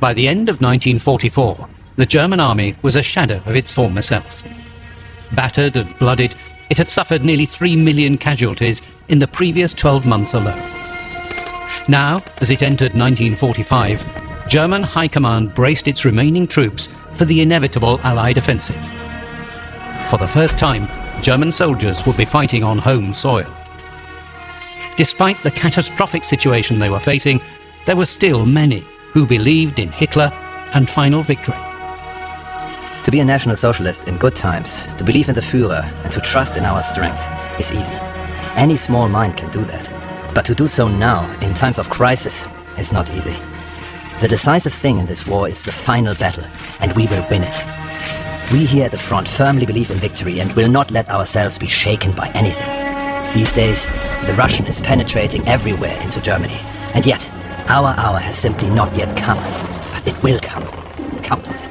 By the end of 1944, the German army was a shadow of its former self. Battered and blooded, it had suffered nearly 3 million casualties in the previous 12 months alone. Now, as it entered 1945, German High Command braced its remaining troops for the inevitable Allied offensive. For the first time, German soldiers would be fighting on home soil. Despite the catastrophic situation they were facing, there were still many who believed in Hitler and final victory. To be a National Socialist in good times, to believe in the Führer and to trust in our strength is easy. Any small mind can do that. But to do so now, in times of crisis, is not easy. The decisive thing in this war is the final battle, and we will win it. We here at the front firmly believe in victory and will not let ourselves be shaken by anything. These days, the Russian is penetrating everywhere into Germany, and yet, our hour has simply not yet come. But it will come. Count on it.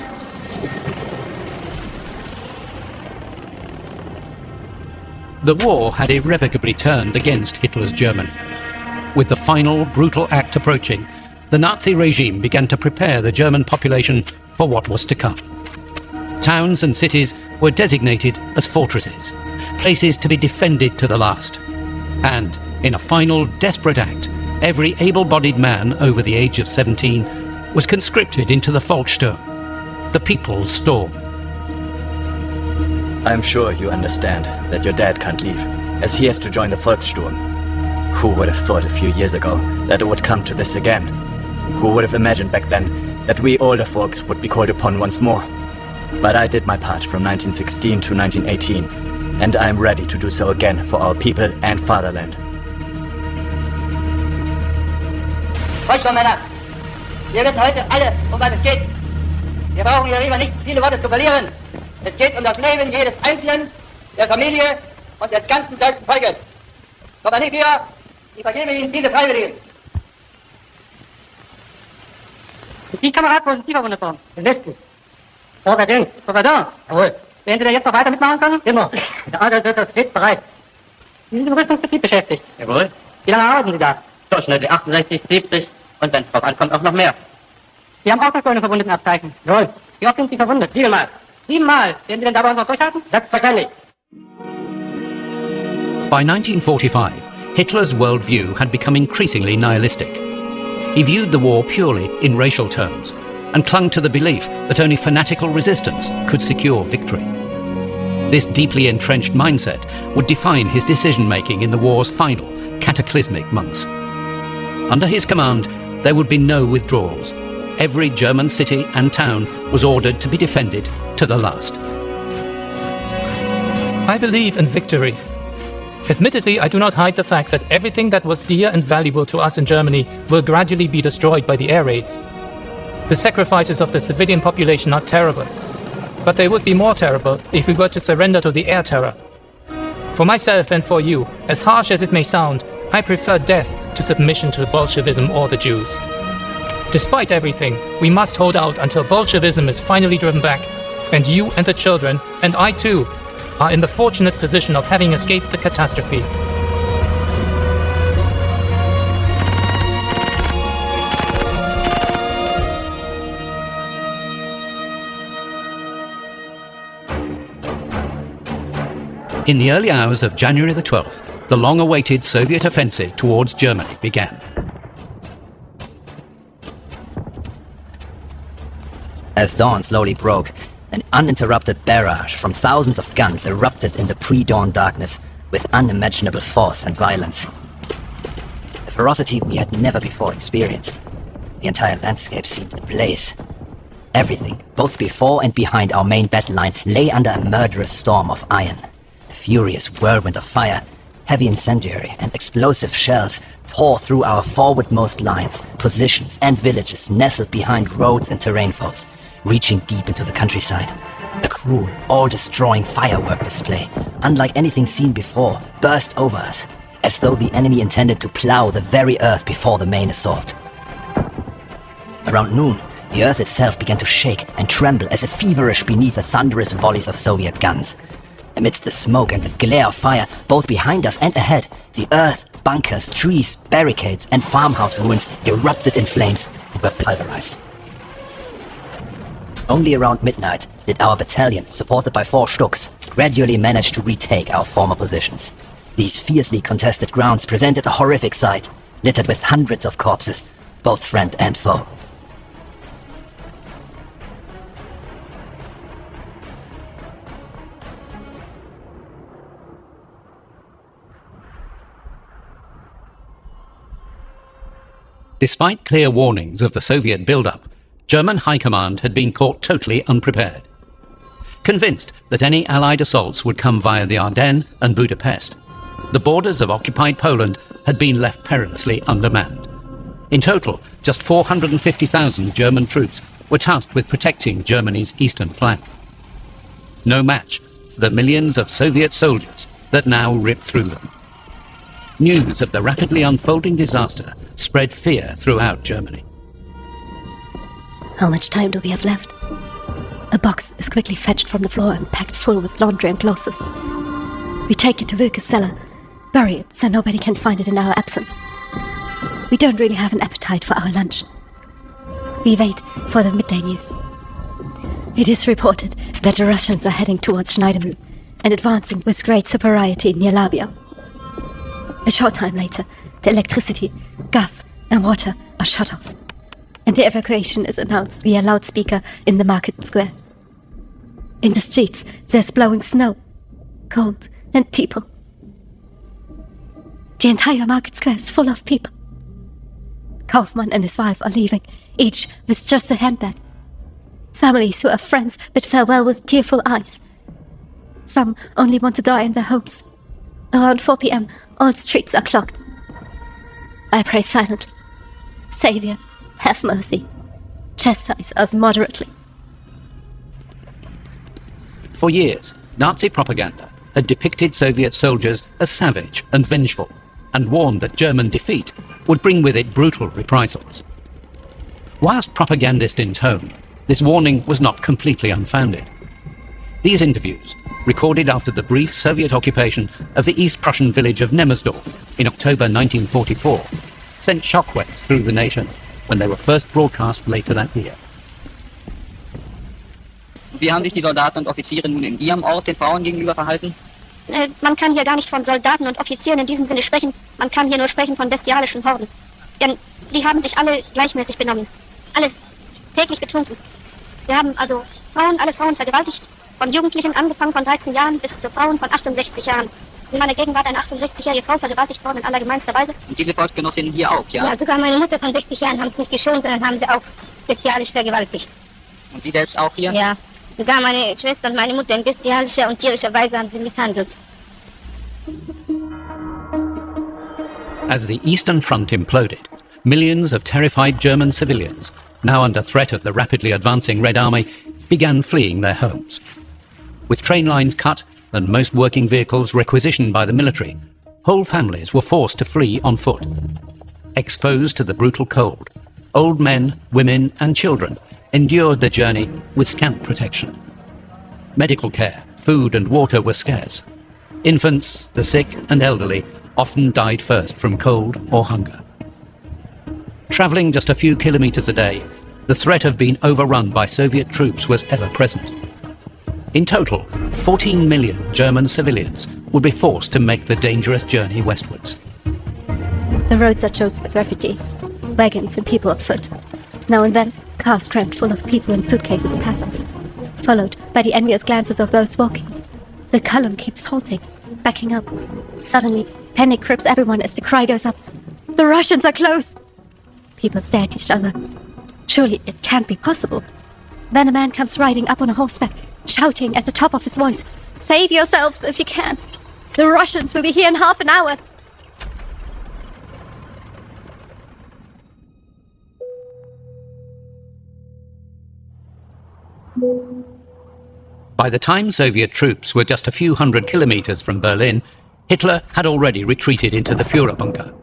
The war had irrevocably turned against Hitler's Germany. With the final brutal act approaching, the Nazi regime began to prepare the German population for what was to come. Towns and cities were designated as fortresses, places to be defended to the last. And, in a final desperate act, every able-bodied man over the age of 17 was conscripted into the Volkssturm, the People's Storm. I'm sure you understand that your dad can't leave, as he has to join the Volkssturm. Who would have thought a few years ago that it would come to this again? Who would have imagined back then that we older folks would be called upon once more? But I did my part from 1916 to 1918, and I am ready to do so again for our people and fatherland. Volksmänner, wir wissen heute alle, um was es geht. Wir brauchen hier lieber nicht viele Worte zu verlieren. Es geht um das Leben jedes Einzelnen, der Familie und des ganzen deutschen Volkes. Kommandier, ich vergebe Ihnen diese Freiwilligen. Die Kamerad, wo sind Sie verwundet worden? Im Westen. Verdun. Jawohl. Werden Sie da jetzt noch weiter mitmachen können? Immer. Der Adel wird stets bereit. Sie sind im Rüstungsbetrieb beschäftigt. Jawohl. Wie lange arbeiten Sie da? So schnell wie 68, 70 und wenn es drauf ankommt, auch noch mehr. Sie haben auch das goldene Verwundetenabzeichen. Jawohl. Wie oft sind Sie verwundet? 7-mal. 7-mal. Werden Sie denn dabei noch durchhalten? Selbstverständlich. By 1945, Hitler's worldview had become increasingly nihilistic. He viewed the war purely in racial terms and clung to the belief that only fanatical resistance could secure victory. This deeply entrenched mindset would define his decision-making in the war's final, cataclysmic months. Under his command, there would be no withdrawals. Every German city and town was ordered to be defended to the last. I believe in victory. Admittedly, I do not hide the fact that everything that was dear and valuable to us in Germany will gradually be destroyed by the air raids. The sacrifices of the civilian population are terrible, but they would be more terrible if we were to surrender to the air terror. For myself and for you, as harsh as it may sound, I prefer death to submission to Bolshevism or the Jews. Despite everything, we must hold out until Bolshevism is finally driven back, and you and the children, and I too, are in the fortunate position of having escaped the catastrophe. In the early hours of January the 12th, the long-awaited Soviet offensive towards Germany began. As dawn slowly broke, an uninterrupted barrage from thousands of guns erupted in the pre-dawn darkness with unimaginable force and violence. A ferocity we had never before experienced. The entire landscape seemed ablaze. Everything, both before and behind our main battle line, lay under a murderous storm of iron. A furious whirlwind of fire, heavy incendiary and explosive shells tore through our forwardmost lines, positions and villages nestled behind roads and terrain folds, reaching deep into the countryside. A cruel, all-destroying firework display, unlike anything seen before, burst over us, as though the enemy intended to plow the very earth before the main assault. Around noon, the earth itself began to shake and tremble as if feverish beneath the thunderous volleys of Soviet guns. Amidst the smoke and the glare of fire, both behind us and ahead, the earth, bunkers, trees, barricades, and farmhouse ruins erupted in flames and were pulverized. Only around midnight did our battalion, supported by 4 Stuks, gradually manage to retake our former positions. These fiercely contested grounds presented a horrific sight, littered with hundreds of corpses, both friend and foe. Despite clear warnings of the Soviet build-up, German High Command had been caught totally unprepared. Convinced that any Allied assaults would come via the Ardennes and Budapest, the borders of occupied Poland had been left perilously undermanned. In total, just 450,000 German troops were tasked with protecting Germany's eastern flank. No match for the millions of Soviet soldiers that now ripped through them. News of the rapidly unfolding disaster spread fear throughout Germany. How much time do we have left? A box is quickly fetched from the floor and packed full with laundry and clothes. We take it to Wilke's cellar, bury it so nobody can find it in our absence. We don't really have an appetite for our lunch. We wait for the midday news. It is reported that the Russians are heading towards Schneidemühl and advancing with great superiority near Labia. A short time later, the electricity, gas, and water are shut off, and the evacuation is announced via loudspeaker in the market square. In the streets, there's blowing snow, cold, and people. The entire market square is full of people. Kaufmann and his wife are leaving, each with just a handbag. Families who are friends bid farewell with tearful eyes. Some only want to die in their homes. Around 4 p.m., all streets are clogged. I pray silently. Savior, have mercy. Chastise us moderately. For years, Nazi propaganda had depicted Soviet soldiers as savage and vengeful, and warned that German defeat would bring with it brutal reprisals. Whilst propagandist in tone, this warning was not completely unfounded. These interviews, recorded after the brief Soviet occupation of the East Prussian village of Nemmersdorf in October 1944, sent shockwaves through the nation when they were first broadcast later that year. Wie haben sich die Soldaten und Offiziere nun in Ihrem Ort den Frauen gegenüber verhalten? Man kann hier gar nicht von Soldaten und Offizieren in diesem Sinne sprechen. Man kann hier nur sprechen von bestialischen Horden. Denn die haben sich alle gleichmäßig benommen. Alle täglich betrunken. Sie haben also alle Frauen vergewaltigt. Von Jugendlichen angefangen von 13 Jahren bis zu Frauen von 68 Jahren. In meiner Gegenwart eine 68-jährige Frau vergewaltigt worden in allergemeinster Weise. Und diese Volksgenossinnen hier auch, ja? Ja, sogar meine Mutter von 60 Jahren haben es nicht geschont, sondern haben sie auch bestialisch vergewaltigt. Und Sie selbst auch hier? Ja, sogar meine Schwester und meine Mutter in bestialischer und tierischer Weise haben sie misshandelt. As the Eastern Front imploded, millions of terrified German civilians, now under threat of the rapidly advancing Red Army, began fleeing their homes. With train lines cut and most working vehicles requisitioned by the military, whole families were forced to flee on foot. Exposed to the brutal cold, old men, women and children endured the journey with scant protection. Medical care, food and water were scarce. Infants, the sick and elderly often died first from cold or hunger. Travelling just a few kilometres a day, the threat of being overrun by Soviet troops was ever present. In total, 14 million German civilians would be forced to make the dangerous journey westwards. The roads are choked with refugees, wagons and people on foot. Now and then, cars crammed full of people and suitcases pass us, followed by the envious glances of those walking. The column keeps halting, backing up. Suddenly, panic grips everyone as the cry goes up. The Russians are close! People stare at each other. Surely it can't be possible. Then a man comes riding up on a horseback, shouting at the top of his voice, "Save yourselves if you can! The Russians will be here in half an hour!" By the time Soviet troops were just a few hundred kilometres from Berlin, Hitler had already retreated into the Führerbunker,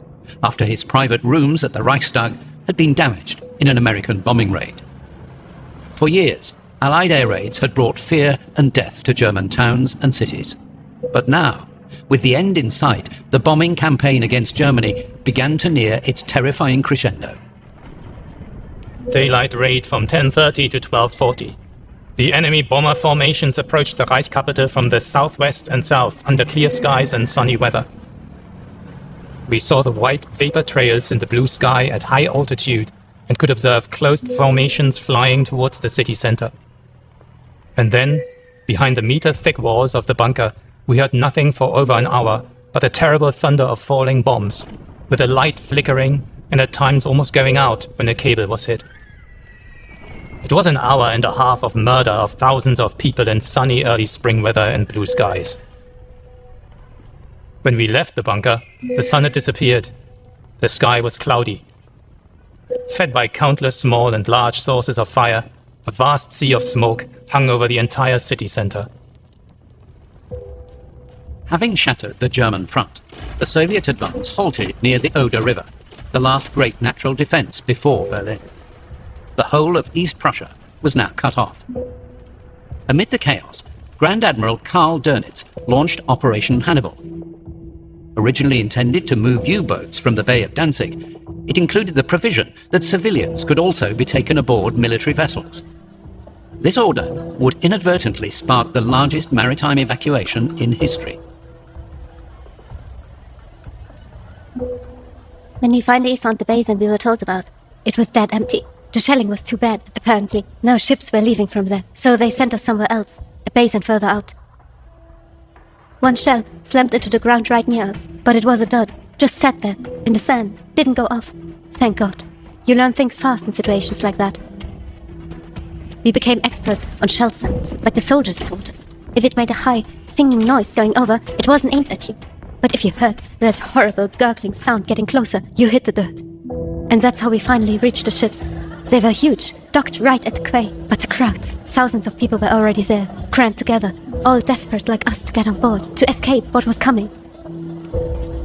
after his private rooms at the Reichstag had been damaged in an American bombing raid. For years, Allied air raids had brought fear and death to German towns and cities. But now, with the end in sight, the bombing campaign against Germany began to near its terrifying crescendo. Daylight raid from 10:30 to 12:40. The enemy bomber formations approached the Reich capital from the southwest and south under clear skies and sunny weather. We saw the white vapor trails in the blue sky at high altitude and could observe closed formations flying towards the city center. And then, behind the meter-thick walls of the bunker, we heard nothing for over an hour but the terrible thunder of falling bombs, with a light flickering and at times almost going out when a cable was hit. It was an hour and a half of murder of thousands of people in sunny early spring weather and blue skies. When we left the bunker, the sun had disappeared. The sky was cloudy. Fed by countless small and large sources of fire, a vast sea of smoke hung over the entire city center. Having shattered the German front, the Soviet advance halted near the Oder River, the last great natural defense before Berlin. The whole of East Prussia was now cut off. Amid the chaos, Grand Admiral Karl Dönitz launched Operation Hannibal. Originally intended to move U-boats from the Bay of Danzig, it included the provision that civilians could also be taken aboard military vessels. This order would inadvertently spark the largest maritime evacuation in history. When we finally found the basin we were told about, it was dead empty. The shelling was too bad, apparently. No ships were leaving from there, so they sent us somewhere else, a basin further out. One shell slammed into the ground right near us, but it was a dud. Just sat there, in the sand, didn't go off. Thank God. You learn things fast in situations like that. We became experts on shell sounds, like the soldiers taught us. If it made a high, singing noise going over, it wasn't aimed at you. But if you heard that horrible gurgling sound getting closer, you hit the dirt. And that's how we finally reached the ships. They were huge, docked right at the quay, but the crowds, thousands of people were already there, crammed together, all desperate like us to get on board, to escape what was coming.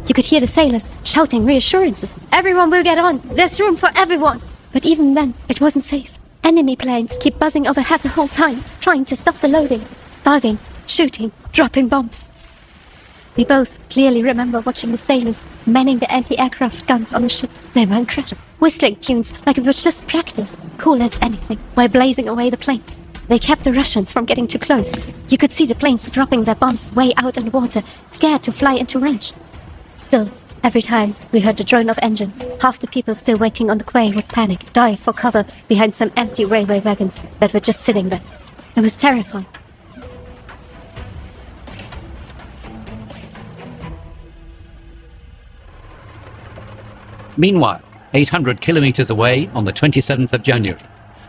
You could hear the sailors shouting reassurances. Everyone will get on, there's room for everyone. But even then, it wasn't safe. Enemy planes keep buzzing overhead the whole time, trying to stop the loading, diving, shooting, dropping bombs. We both clearly remember watching the sailors manning the anti-aircraft guns on the ships. They were incredible. Whistling tunes like it was just practice, cool as anything, while blazing away the planes. They kept the Russians from getting too close. You could see the planes dropping their bombs way out in the water, scared to fly into range. Still, every time we heard the drone of engines, half the people still waiting on the quay would panic, dive for cover behind some empty railway wagons that were just sitting there. It was terrifying. Meanwhile, 800 kilometers away, on the 27th of January,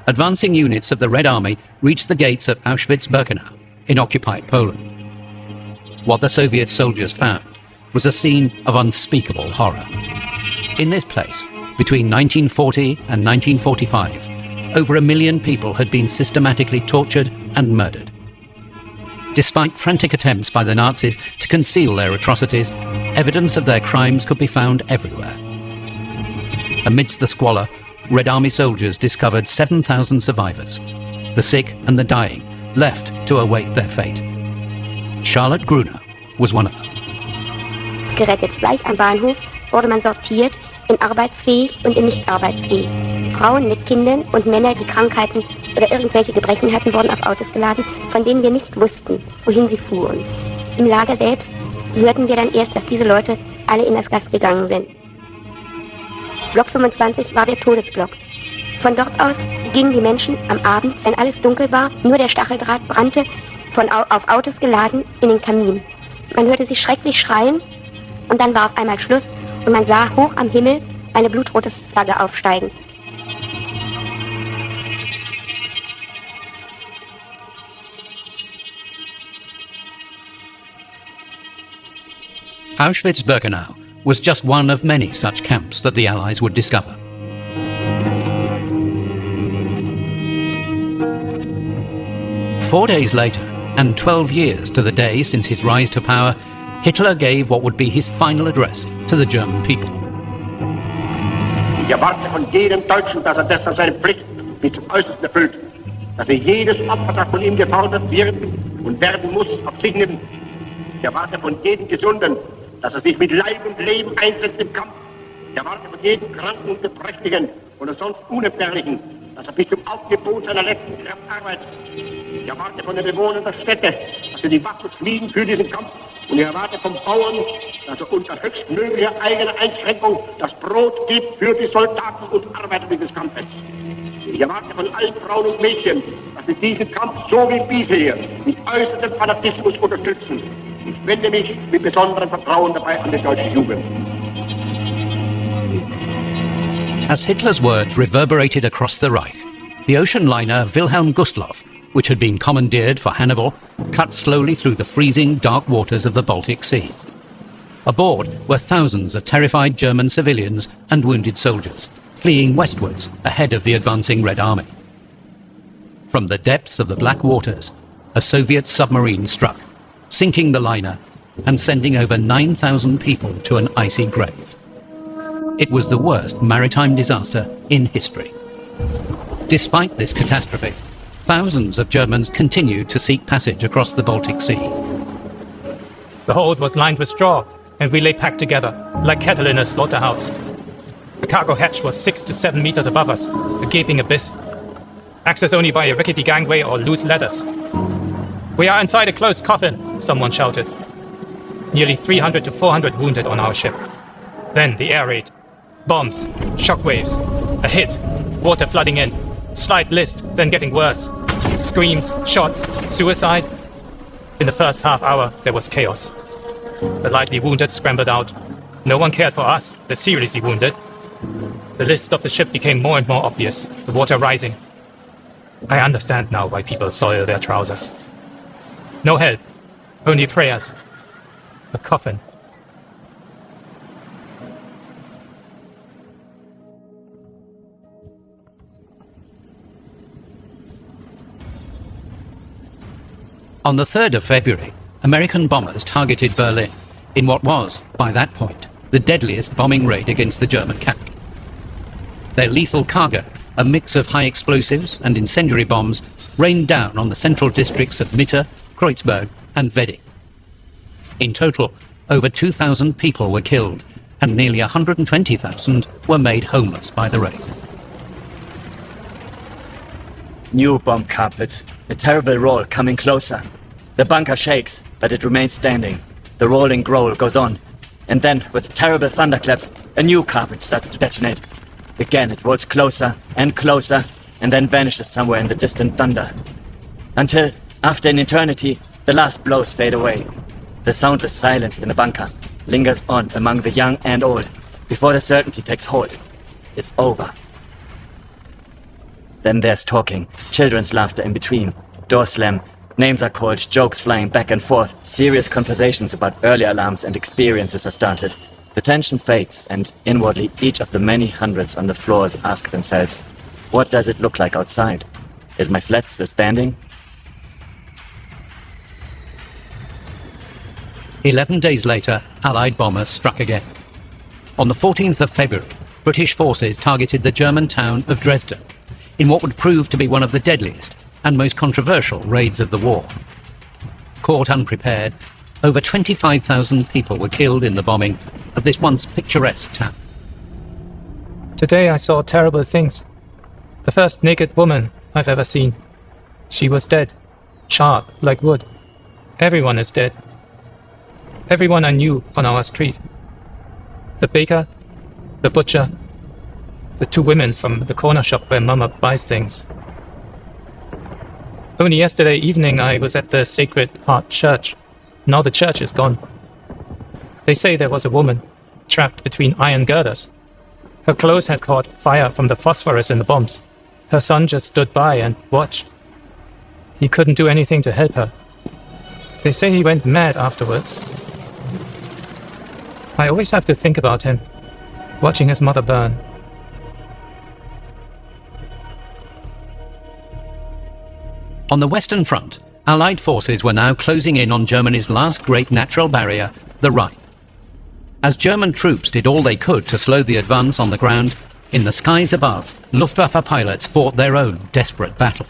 advancing units of the Red Army reached the gates of Auschwitz-Birkenau in occupied Poland. What the Soviet soldiers found was a scene of unspeakable horror. In this place, between 1940 and 1945, over 1 million people had been systematically tortured and murdered. Despite frantic attempts by the Nazis to conceal their atrocities, evidence of their crimes could be found everywhere. Amidst the squalor, Red Army soldiers discovered 7,000 survivors, the sick and the dying, left to await their fate. Charlotte Gruner was one of them. Gerettet. Gleich am Bahnhof wurde man sortiert in arbeitsfähig und in nicht arbeitsfähig. Frauen mit Kindern und Männer, die Krankheiten oder irgendwelche Gebrechen hatten, wurden auf Autos geladen, von denen wir nicht wussten, wohin sie fuhren. Im Lager selbst hörten wir dann erst, dass diese Leute alle in das Gas gegangen sind. Block 25 war der Todesblock. Von dort aus gingen die Menschen am Abend, wenn alles dunkel war, nur der Stacheldraht brannte, auf Autos geladen in den Kamin. Man hörte sie schrecklich schreien und dann war auf einmal Schluss und man sah hoch am Himmel eine blutrote Flagge aufsteigen. Auschwitz-Birkenau was just one of many such camps that the Allies would discover. Four days later, and 12 years to the day since his rise to power, Hitler gave what would be his final address to the German people. Ich erwarte von jedem Deutschen, dass deshalb seine Pflicht bis zum Äußersten erfüllt, dass jedes Opfer, das von ihm gefordert wird und werden muss, auf sich nimmt. Ich erwarte von jedem Gesunden, dass sich mit Leib und Leben einsetzt im Kampf. Ich erwarte von jedem Kranken und Gebrechlichen oder sonst Unentbehrlichen, dass bis zum Aufgebot seiner letzten Kraft arbeitet. Ich erwarte von den Bewohnern der Städte, dass sie die Waffen fliegen für diesen Kampf. Und ich erwarte vom Bauern, dass er unter höchstmöglicher eigener Einschränkung das Brot gibt für die Soldaten und Arbeiter dieses Kampfes. Ich erwarte von allen Frauen und Mädchen, dass sie diesen Kampf so wie bisher mit äußertem Fanatismus unterstützen. Ich wende mich mit besonderem Vertrauen dabei an die deutsche Jugend. As Hitler's words reverberated across the Reich, the ocean liner Wilhelm Gustloff, which had been commandeered for Hannibal, cut slowly through the freezing, dark waters of the Baltic Sea. Aboard were thousands of terrified German civilians and wounded soldiers, fleeing westwards ahead of the advancing Red Army. From the depths of the Black Waters, a Soviet submarine struck, sinking the liner and sending over 9,000 people to an icy grave. It was the worst maritime disaster in history. Despite this catastrophe, thousands of Germans continued to seek passage across the Baltic Sea. The hold was lined with straw, and we lay packed together, like cattle in a slaughterhouse. The cargo hatch was 6 to 7 meters above us, a gaping abyss. Access only by a rickety gangway or loose ladders. "We are inside a closed coffin," someone shouted. Nearly 300 to 400 wounded on our ship. Then the air raid. Bombs, shockwaves, a hit, water flooding in, slight list, then getting worse. Screams, shots, suicide. In the first half hour, there was chaos. The lightly wounded scrambled out. No one cared for us, the seriously wounded. The list of the ship became more and more obvious, the water rising. I understand now why people soil their trousers. No help, only prayers. A coffin. On the 3rd of February, American bombers targeted Berlin in what was, by that point, the deadliest bombing raid against the German capital. Their lethal cargo, a mix of high explosives and incendiary bombs, rained down on the central districts of Mitte, Kreuzberg and Wedding. In total, over 2,000 people were killed and nearly 120,000 were made homeless by the raid. New bomb carpet. A terrible roll coming closer. The bunker shakes, but it remains standing. The rolling growl goes on. And then, with terrible thunderclaps, a new carpet starts to detonate. Again it rolls closer, and then vanishes somewhere in the distant thunder. Until, after an eternity, the last blows fade away. The soundless silence in the bunker lingers on among the young and old, before the certainty takes hold. It's over. Then there's talking, children's laughter in between, door slam, names are called, jokes flying back and forth, serious conversations about early alarms and experiences are started. The tension fades, and inwardly each of the many hundreds on the floors ask themselves, what does it look like outside? Is my flat still standing? 11 days later, Allied bombers struck again. On the 14th of February, British forces targeted the German town of Dresden, in what would prove to be one of the deadliest and most controversial raids of the war. Caught unprepared, over 25,000 people were killed in the bombing of this once picturesque town. Today I saw terrible things. The first naked woman I've ever seen. She was dead, charred like wood. Everyone is dead. Everyone I knew on our street. The baker, the butcher, the 2 women from the corner shop where Mama buys things. Only yesterday evening I was at the Sacred Heart Church. Now the church is gone. They say there was a woman, trapped between iron girders. Her clothes had caught fire from the phosphorus in the bombs. Her son just stood by and watched. He couldn't do anything to help her. They say he went mad afterwards. I always have to think about him, watching his mother burn. On the Western Front, Allied forces were now closing in on Germany's last great natural barrier, the Rhine. As German troops did all they could to slow the advance on the ground, in the skies above, Luftwaffe pilots fought their own desperate battle.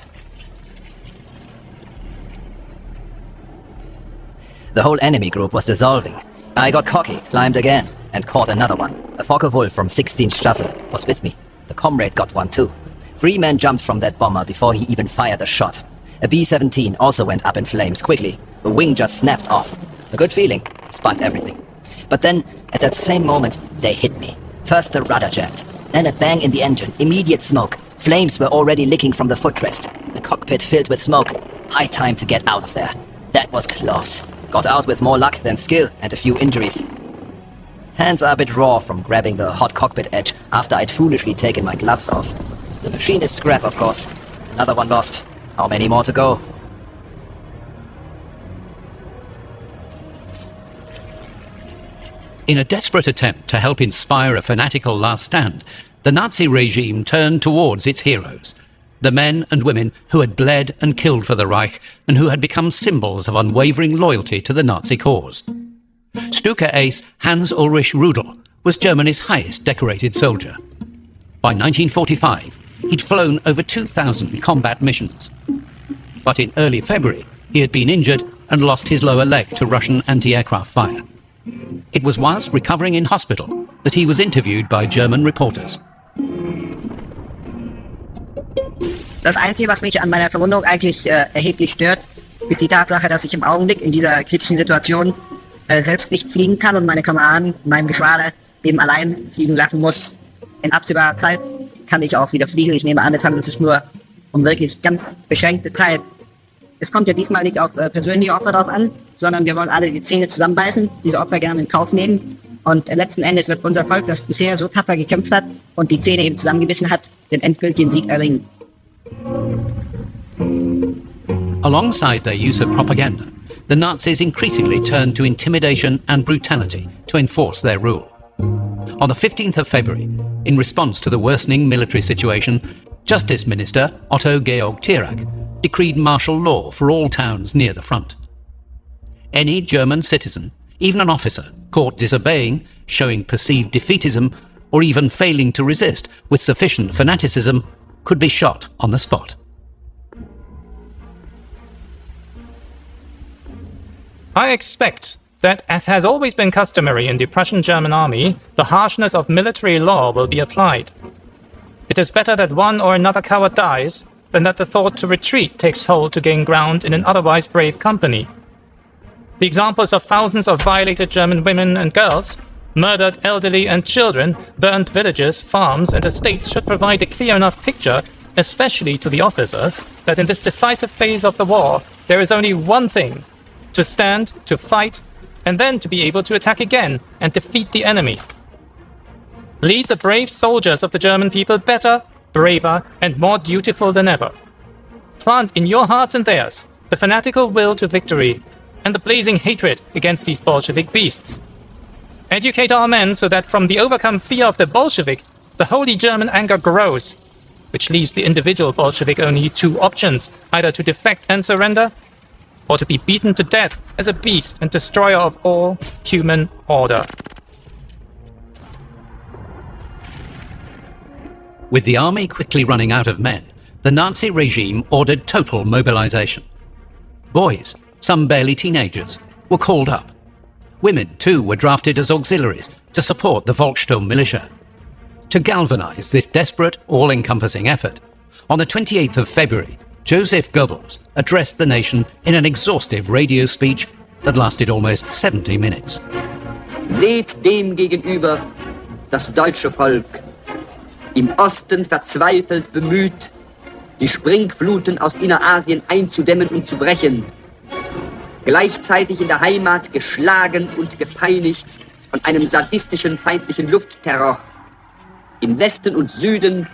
The whole enemy group was dissolving. I got cocky, climbed again, and caught another one. A Focke-Wulf from 16th Staffel was with me. The comrade got one too. 3 men jumped from that bomber before he even fired a shot. A B-17 also went up in flames quickly. The wing just snapped off. A good feeling, despite everything. But then, at that same moment, they hit me. First the rudder jammed, then a bang in the engine, immediate smoke. Flames were already licking from the footrest. The cockpit filled with smoke. High time to get out of there. That was close. Got out with more luck than skill and a few injuries. Hands are a bit raw from grabbing the hot cockpit edge after I'd foolishly taken my gloves off. The machine is scrap, of course. Another one lost. How many more to go? In a desperate attempt to help inspire a fanatical last stand, the Nazi regime turned towards its heroes, the men and women who had bled and killed for the Reich and who had become symbols of unwavering loyalty to the Nazi cause. Stuka ace Hans Ulrich Rudel was Germany's highest decorated soldier. By 1945, he'd flown over 2,000 combat missions. But in early February, he had been injured and lost his lower leg to Russian anti-aircraft fire. It was whilst recovering in hospital that he was interviewed by German reporters. Das Einzige, was mich an meiner Verwundung eigentlich erheblich stört, ist die Tatsache, dass ich im Augenblick in dieser kritischen Situation selbst nicht fliegen kann und meine Kameraden in meinem Geschwader eben allein fliegen lassen muss. In absehbarer Zeit kann ich auch wieder fliegen. Ich nehme an, es handelt sich nur um wirklich ganz beschränkte Zeit. Es kommt ja diesmal nicht auf persönliche Opfer drauf an, sondern wir wollen alle die Zähne zusammenbeißen, diese Opfer gerne in Kauf nehmen. Und letzten Endes wird unser Volk, das bisher so tapfer gekämpft hat und die Zähne eben zusammengebissen hat, den endgültigen Sieg erringen. Alongside their use of propaganda, the Nazis increasingly turned to intimidation and brutality to enforce their rule. On the 15th of February, in response to the worsening military situation, Justice Minister Otto Georg Thierack decreed martial law for all towns near the front. Any German citizen, even an officer, caught disobeying, showing perceived defeatism, or even failing to resist with sufficient fanaticism, could be shot on the spot. I expect that, as has always been customary in the Prussian German army, the harshness of military law will be applied. It is better that one or another coward dies than that the thought to retreat takes hold to gain ground in an otherwise brave company. The examples of thousands of violated German women and girls, murdered elderly and children, burnt villages, farms, and estates should provide a clear enough picture, especially to the officers, that in this decisive phase of the war, there is only one thing: to stand, to fight, and then to be able to attack again and defeat the enemy. Lead the brave soldiers of the German people better, braver, and more dutiful than ever. Plant in your hearts and theirs the fanatical will to victory and the blazing hatred against these Bolshevik beasts. Educate our men so that from the overcome fear of the Bolshevik, the holy German anger grows, which leaves the individual Bolshevik only 2 options, either to defect and surrender, or to be beaten to death as a beast and destroyer of all human order. With the army quickly running out of men, the Nazi regime ordered total mobilization. Boys, some barely teenagers, were called up. Women, too, were drafted as auxiliaries to support the Volkssturm militia. To galvanize this desperate, all-encompassing effort, on the 28th of February, Joseph Goebbels addressed the nation in an exhaustive radio speech that lasted almost 70 minutes. Seht dem gegenüber das deutsche Volk, im Osten verzweifelt bemüht, die Springfluten aus Innerasien einzudämmen und zu brechen, gleichzeitig in der Heimat geschlagen und gepeinigt von einem sadistischen feindlichen Luftterror. Im Westen und Süden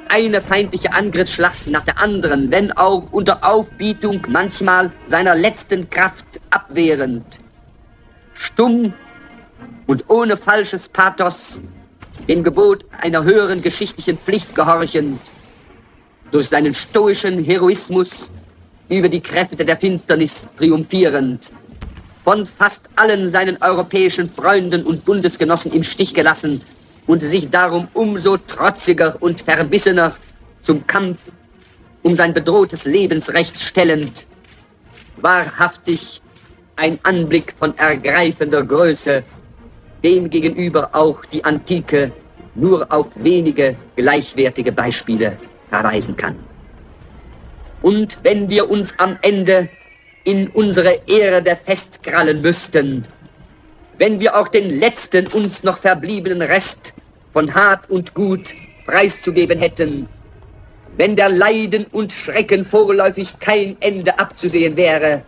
eine feindliche Angriffsschlacht nach der anderen, wenn auch unter Aufbietung manchmal seiner letzten Kraft abwehrend. Stumm und ohne falsches Pathos, dem Gebot einer höheren geschichtlichen Pflicht gehorchend, durch seinen stoischen Heroismus über die Kräfte der Finsternis triumphierend, von fast allen seinen europäischen Freunden und Bundesgenossen im Stich gelassen und sich darum umso trotziger und verbissener zum Kampf um sein bedrohtes Lebensrecht stellend. Wahrhaftig ein Anblick von ergreifender Größe, dem gegenüber auch die Antike nur auf wenige gleichwertige Beispiele verweisen kann. Und wenn wir uns am Ende in unsere Erde festkrallen müssten, wenn wir auch den letzten uns noch verbliebenen Rest von Hab und Gut preiszugeben hätten, wenn der Leiden und Schrecken vorläufig kein Ende abzusehen wäre,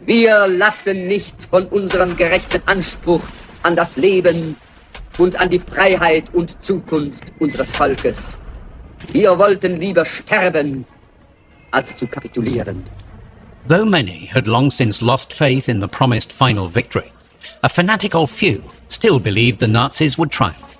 wir lassen nicht von unserem gerechten Anspruch an das Leben und an die Freiheit und Zukunft unseres Volkes. Wir wollten lieber sterben, als zu kapitulieren. Though many had long since lost faith in the promised final victory, a fanatical few still believed the Nazis would triumph.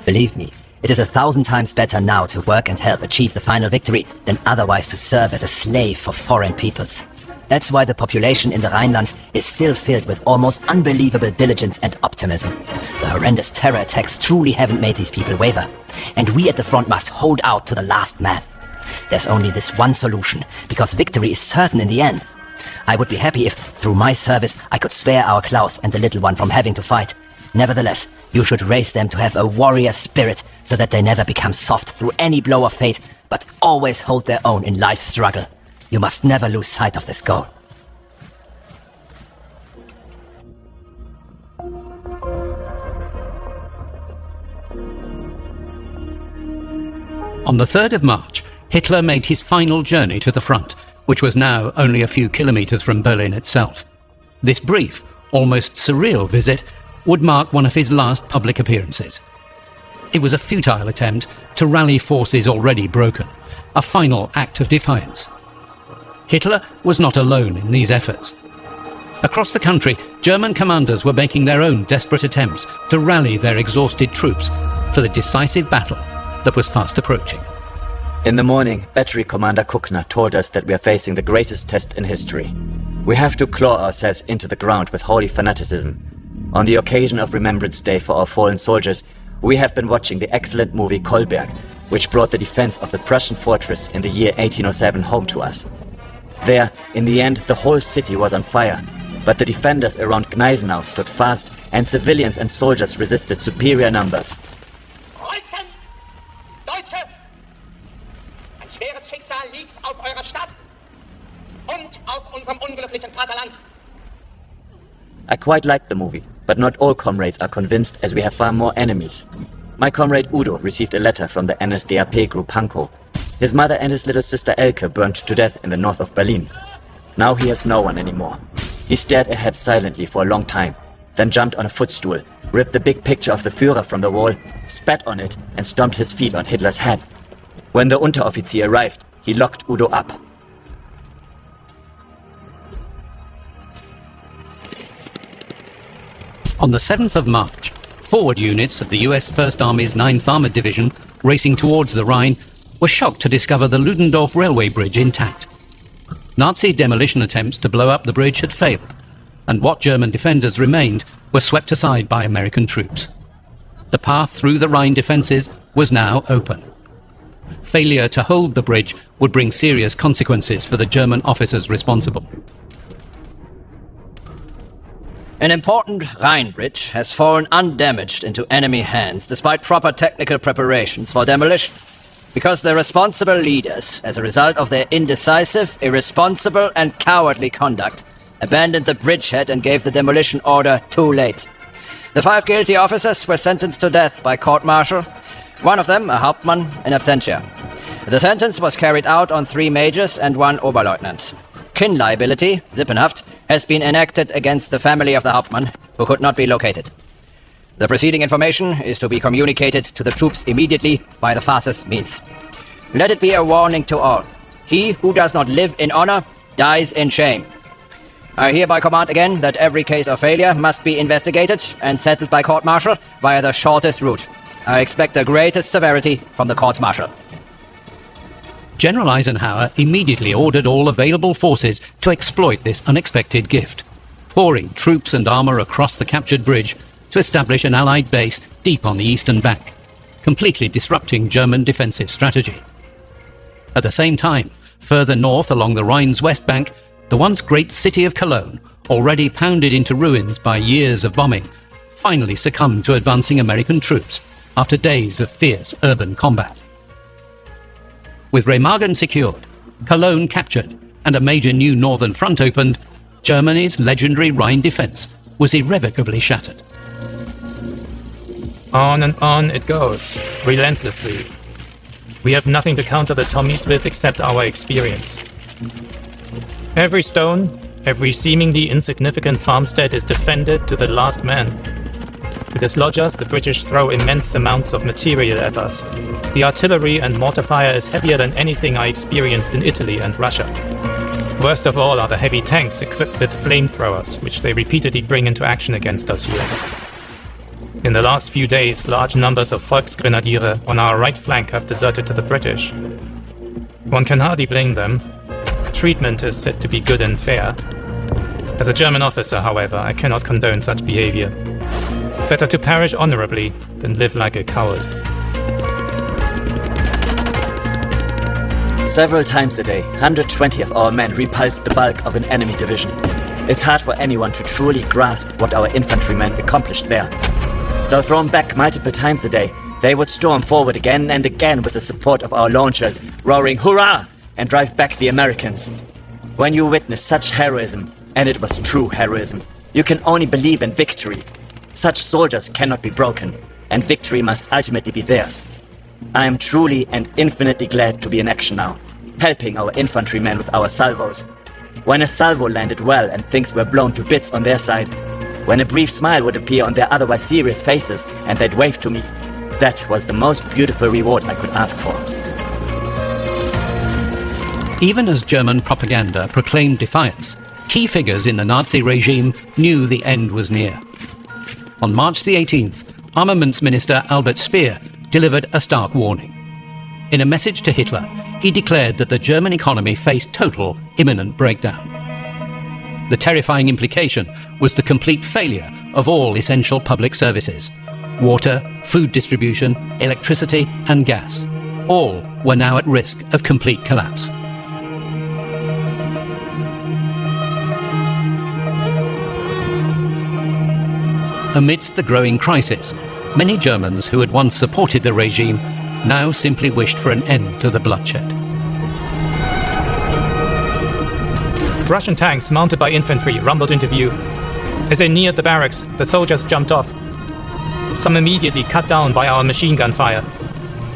Believe me, it is 1,000 times better now to work and help achieve the final victory than otherwise to serve as a slave for foreign peoples. That's why the population in the Rhineland is still filled with almost unbelievable diligence and optimism. The horrendous terror attacks truly haven't made these people waver, and we at the front must hold out to the last man. There's only this one solution, because victory is certain in the end. I would be happy if, through my service, I could spare our Klaus and the little one from having to fight. Nevertheless, you should raise them to have a warrior spirit so that they never become soft through any blow of fate, but always hold their own in life's struggle. You must never lose sight of this goal. On the 3rd of March, Hitler made his final journey to the front, which was now only a few kilometres from Berlin itself. This brief, almost surreal visit would mark one of his last public appearances. It was a futile attempt to rally forces already broken, a final act of defiance. Hitler was not alone in these efforts. Across the country, German commanders were making their own desperate attempts to rally their exhausted troops for the decisive battle that was fast approaching. In the morning, Battery Commander Kuckner told us that we are facing the greatest test in history. We have to claw ourselves into the ground with holy fanaticism. On the occasion of Remembrance Day for our fallen soldiers, we have been watching the excellent movie Kolberg, which brought the defense of the Prussian fortress in the year 1807 home to us. There, in the end, the whole city was on fire, but the defenders around Gneisenau stood fast, and civilians and soldiers resisted superior numbers. Preußen! Deutsche! Ein schweres Schicksal liegt auf eurer Stadt und auf unserem unglücklichen Vaterland. I quite like the movie, but not all comrades are convinced, as we have far more enemies. My comrade Udo received a letter from the NSDAP group Pankow. His mother and his little sister Elke burned to death in the north of Berlin. Now he has no one anymore. He stared ahead silently for a long time, then jumped on a footstool, ripped the big picture of the Führer from the wall, spat on it, and stomped his feet on Hitler's head. When the Unteroffizier arrived, he locked Udo up. On the 7th of March, forward units of the US 1st Army's 9th Armored Division, racing towards the Rhine, were shocked to discover the Ludendorff railway bridge intact. Nazi demolition attempts to blow up the bridge had failed, and what German defenders remained were swept aside by American troops. The path through the Rhine defences was now open. Failure to hold the bridge would bring serious consequences for the German officers responsible. An important Rhine bridge has fallen undamaged into enemy hands despite proper technical preparations for demolition, because the responsible leaders, as a result of their indecisive, irresponsible and cowardly conduct, abandoned the bridgehead and gave the demolition order too late. The 5 guilty officers were sentenced to death by court-martial, one of them a Hauptmann in absentia. The sentence was carried out on 3 majors and 1 Oberleutnant. Kin liability, Sippenhaft, has been enacted against the family of the Hauptmann, who could not be located. The preceding information is to be communicated to the troops immediately by the fastest means. Let it be a warning to all. He who does not live in honor dies in shame. I hereby command again that every case of failure must be investigated and settled by court-martial via the shortest route. I expect the greatest severity from the court-martial. General Eisenhower immediately ordered all available forces to exploit this unexpected gift, pouring troops and armour across the captured bridge to establish an Allied base deep on the eastern bank, completely disrupting German defensive strategy. At the same time, further north along the Rhine's west bank, the once great city of Cologne, already pounded into ruins by years of bombing, finally succumbed to advancing American troops after days of fierce urban combat. With Remagen secured, Cologne captured, and a major new northern front opened, Germany's legendary Rhine defense was irrevocably shattered. On and on it goes, relentlessly. We have nothing to counter the Tommies with except our experience. Every stone, every seemingly insignificant farmstead is defended to the last man. To dislodge us, the British throw immense amounts of material at us. The artillery and mortar fire is heavier than anything I experienced in Italy and Russia. Worst of all are the heavy tanks equipped with flamethrowers, which they repeatedly bring into action against us here. In the last few days, large numbers of Volksgrenadiere on our right flank have deserted to the British. One can hardly blame them. Treatment is said to be good and fair. As a German officer, however, I cannot condone such behavior. Better to perish honorably than live like a coward. Several times a day, 120 of our men repulsed the bulk of an enemy division. It's hard for anyone to truly grasp what our infantrymen accomplished there. Though thrown back multiple times a day, they would storm forward again and again with the support of our launchers, roaring "Hurrah!" and drive back the Americans. When you witness such heroism, and it was true heroism, you can only believe in victory. Such soldiers cannot be broken, and victory must ultimately be theirs. I am truly and infinitely glad to be in action now, helping our infantrymen with our salvos. When a salvo landed well and things were blown to bits on their side, when a brief smile would appear on their otherwise serious faces and they'd wave to me, that was the most beautiful reward I could ask for. Even as German propaganda proclaimed defiance, key figures in the Nazi regime knew the end was near. On March the 18th, Armaments Minister Albert Speer delivered a stark warning. In a message to Hitler, he declared that the German economy faced total, imminent breakdown. The terrifying implication was the complete failure of all essential public services. Water, food distribution, electricity, and gas. All were now at risk of complete collapse. Amidst the growing crisis, many Germans who had once supported the regime now simply wished for an end to the bloodshed. Russian tanks mounted by infantry rumbled into view. As they neared the barracks, the soldiers jumped off. Some immediately cut down by our machine gun fire.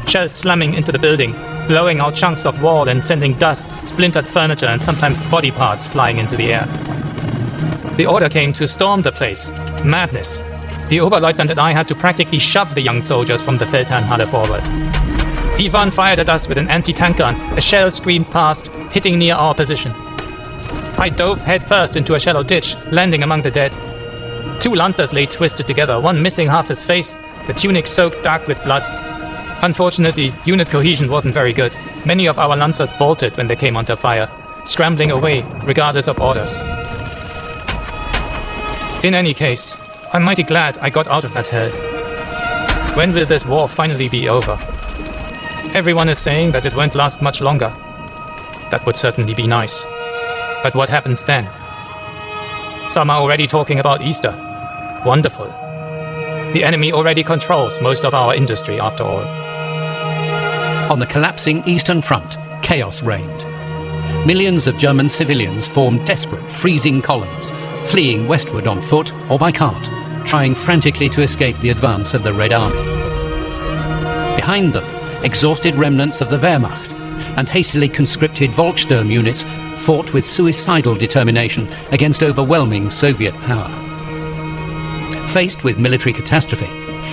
Shells slamming into the building, blowing out chunks of wall and sending dust, splintered furniture and sometimes body parts flying into the air. The order came to storm the place. Madness. The Oberleutnant and I had to practically shove the young soldiers from the Feldherrnhalle forward. Ivan fired at us with an anti-tank gun. A shell screamed past, hitting near our position. I dove headfirst into a shallow ditch, landing among the dead. Two lancers lay twisted together, one missing half his face, the tunic soaked dark with blood. Unfortunately, unit cohesion wasn't very good. Many of our lancers bolted when they came under fire, scrambling away, regardless of orders. In any case, I'm mighty glad I got out of that hell. When will this war finally be over? Everyone is saying that it won't last much longer. That would certainly be nice. But what happens then? Some are already talking about Easter. Wonderful. The enemy already controls most of our industry, after all. On the collapsing Eastern Front, chaos reigned. Millions of German civilians formed desperate, freezing columns, fleeing westward on foot or by cart, trying frantically to escape the advance of the Red Army. Behind them, exhausted remnants of the Wehrmacht and hastily conscripted Volkssturm units fought with suicidal determination against overwhelming Soviet power. Faced with military catastrophe,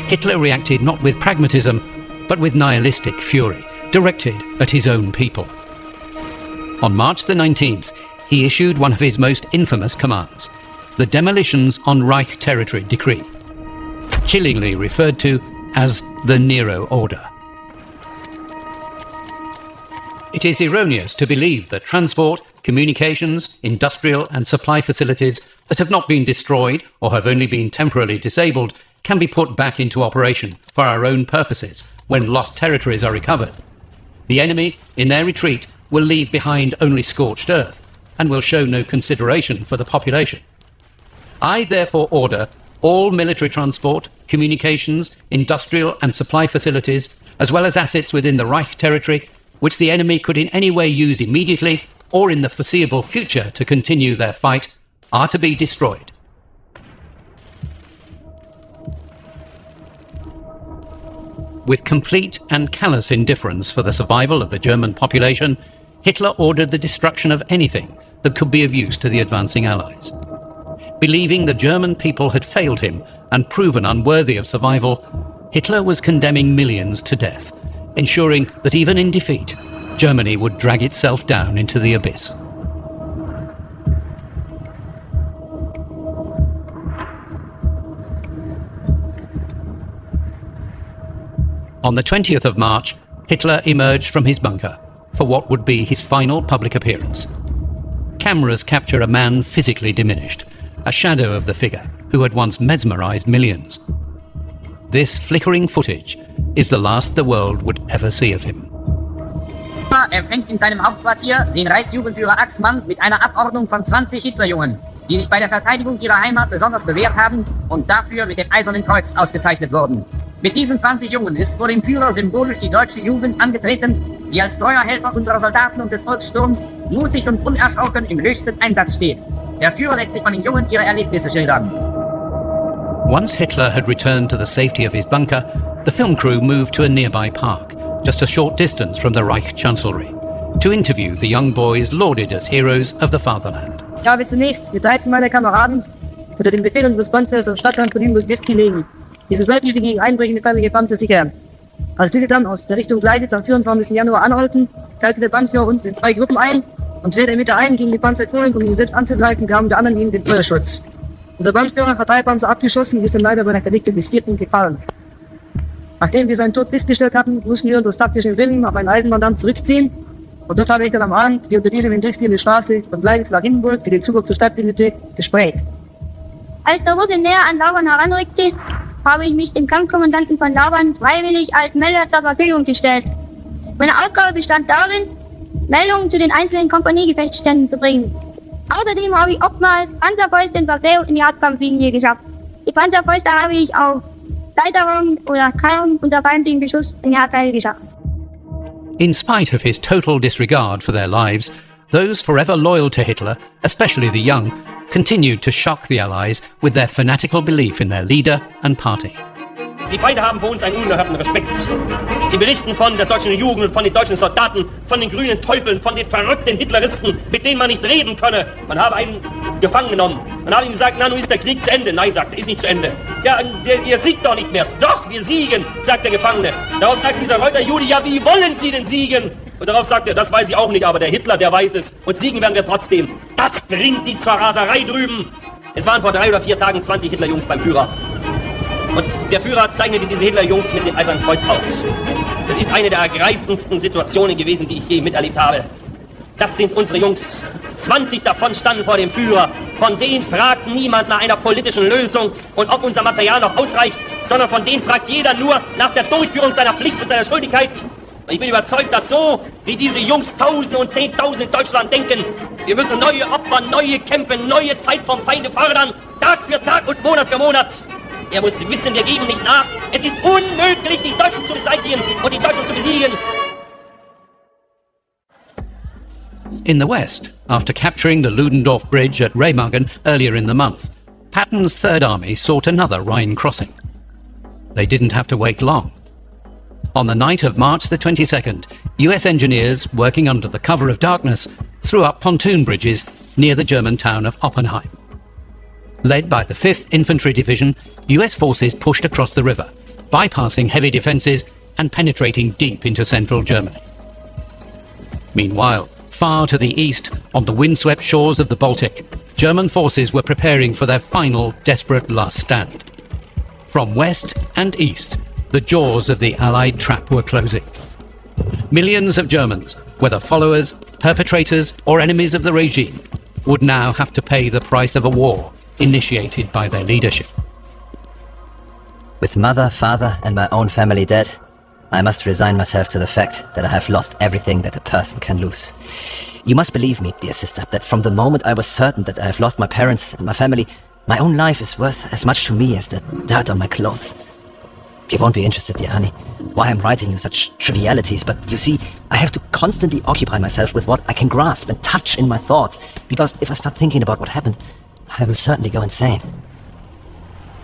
Hitler reacted not with pragmatism, but with nihilistic fury, directed at his own people. On March the 19th, he issued one of his most infamous commands, the Demolitions on Reich Territory Decree, chillingly referred to as the Nero Order. It is erroneous to believe that transport, communications, industrial and supply facilities that have not been destroyed or have only been temporarily disabled can be put back into operation for our own purposes when lost territories are recovered. The enemy, in their retreat, will leave behind only scorched earth and will show no consideration for the population. I therefore order all military transport, communications, industrial and supply facilities, as well as assets within the Reich territory, which the enemy could in any way use immediately or in the foreseeable future to continue their fight, are to be destroyed. With complete and callous indifference for the survival of the German population, Hitler ordered the destruction of anything that could be of use to the advancing Allies. Believing the German people had failed him and proven unworthy of survival, Hitler was condemning millions to death, ensuring that even in defeat, Germany would drag itself down into the abyss. On the 20th of March, Hitler emerged from his bunker for what would be his final public appearance. Cameras capture a man physically diminished, a shadow of the figure who had once mesmerized millions. This flickering footage is the last the world would ever see of him. Empfängt in seinem Hauptquartier den Reichsjugendführer Axmann mit einer Abordnung von 20 Hitlerjungen, die sich bei der Verteidigung ihrer Heimat besonders bewährt haben und dafür mit dem Eisernen Kreuz ausgezeichnet wurden. Mit diesen 20 Jungen ist vor dem Führer symbolisch die deutsche Jugend angetreten, die als treuer Helfer unserer Soldaten und des Volkssturms mutig und unerschrocken im höchsten Einsatz steht. Der Führer lässt sich von den Jungen ihre Erlebnisse schildern. Once Hitler had returned to the safety of his bunker, the film crew moved to a nearby park, just a short distance from the Reich Chancellery, to interview the young boys lauded as heroes of the fatherland. Ich habe zunächst mit 13 meiner Kameraden unter dem Befehl unseres Panzers am Stadtrand von Limburg gelegen. Diese sollten wir gegen einbrechende feindliche Panzer sichern. Als diese dann aus der Richtung Gleititz am 24. Januar anrollten, teilte der Bandführer uns in 2 Gruppen ein und während er mit der einen gegen die Panzer fuhren, um ihn selbst anzugreifen, gaben der anderen ihm den Feuerschutz. Unser Bandführer hat 3 Panzer abgeschossen, ist dann leider bei der Verdickung des 4. gefallen. Nachdem wir seinen Tod festgestellt hatten, mussten wir uns aus taktischen Willen auf einen Eisenbahndamm zurückziehen. Und dort habe ich dann am Abend die unter diesem hindurchführende Straße von Gleititz nach Hindenburg, die den Zugriff zur Stadt bildete, gesprengt. Als der Russe näher an Lauban heranrückte, habe ich mich dem Kampfkommandanten von Lauban freiwillig als Melder zur Verfügung gestellt. Meine Aufgabe bestand darin, Meldungen zu den einzelnen Kompaniegefechtsständen zu bringen. Außerdem habe ich oftmals Panzerfäuste in Versehr in die Hauptkampflinie geschafft. Die Panzerfäuste habe ich auf Leiterungen oder Karren unter feindlichen Beschuss in die Erdteile geschafft. In spite of his total disregard for their lives, those forever loyal to Hitler, especially the young, continued to shock the Allies with their fanatical belief in their leader and party. Die Feinde haben vor uns einen unerhörten Respekt. Sie berichten von der deutschen Jugend und von den deutschen Soldaten, von den grünen Teufeln, von den verrückten Hitleristen, mit denen man nicht reden könne. Man habe einen gefangen genommen. Man habe ihm gesagt, na, nun ist der Krieg zu Ende. Nein, sagt er, ist nicht zu Ende. Ja, ihr siegt doch nicht mehr. Doch, wir siegen, sagt der Gefangene. Darauf sagt dieser Reuterjude, ja, wie wollen Sie denn siegen? Und darauf sagt er, das weiß ich auch nicht, aber der Hitler, der weiß es. Und siegen werden wir trotzdem. Das bringt die zur Raserei drüben. Es waren vor 3 oder 4 Tagen 20 Hitlerjungs beim Führer. Und der Führer zeichnete diese Hitlerjungs mit dem Eisernen Kreuz aus. Das ist eine der ergreifendsten Situationen gewesen, die ich je miterlebt habe. Das sind unsere Jungs. 20 davon standen vor dem Führer. Von denen fragt niemand nach einer politischen Lösung und ob unser Material noch ausreicht, sondern von denen fragt jeder nur nach der Durchführung seiner Pflicht und seiner Schuldigkeit. Und ich bin überzeugt, dass so wie diese Jungs Tausende und Zehntausende in Deutschland denken, wir müssen neue Opfer, neue Kämpfe, neue Zeit vom Feinde fordern, Tag für Tag und Monat für Monat. Er muss wissen, wir geben nicht nach. Es ist unmöglich, die Deutschen zu beseitigen und die Deutschen zu besiegen. In the West, after capturing the Ludendorff Bridge at Remagen earlier in the month, Patton's Third Army sought another Rhine crossing. They didn't have to wait long. On the night of March the 22nd, US engineers, working under the cover of darkness, threw up pontoon bridges near the German town of Oppenheim. Led by the 5th Infantry Division, US forces pushed across the river, bypassing heavy defences and penetrating deep into central Germany. Meanwhile, far to the east, on the windswept shores of the Baltic, German forces were preparing for their final desperate last stand. From west and east, the jaws of the Allied trap were closing. Millions of Germans, whether followers, perpetrators, or enemies of the regime, would now have to pay the price of a war initiated by their leadership. With mother, father, and my own family dead, I must resign myself to the fact that I have lost everything that a person can lose. You must believe me, dear sister, that from the moment I was certain that I have lost my parents and my family, my own life is worth as much to me as the dirt on my clothes. You won't be interested, dear honey, why I'm writing you such trivialities, but you see, I have to constantly occupy myself with what I can grasp and touch in my thoughts, because if I start thinking about what happened, I will certainly go insane.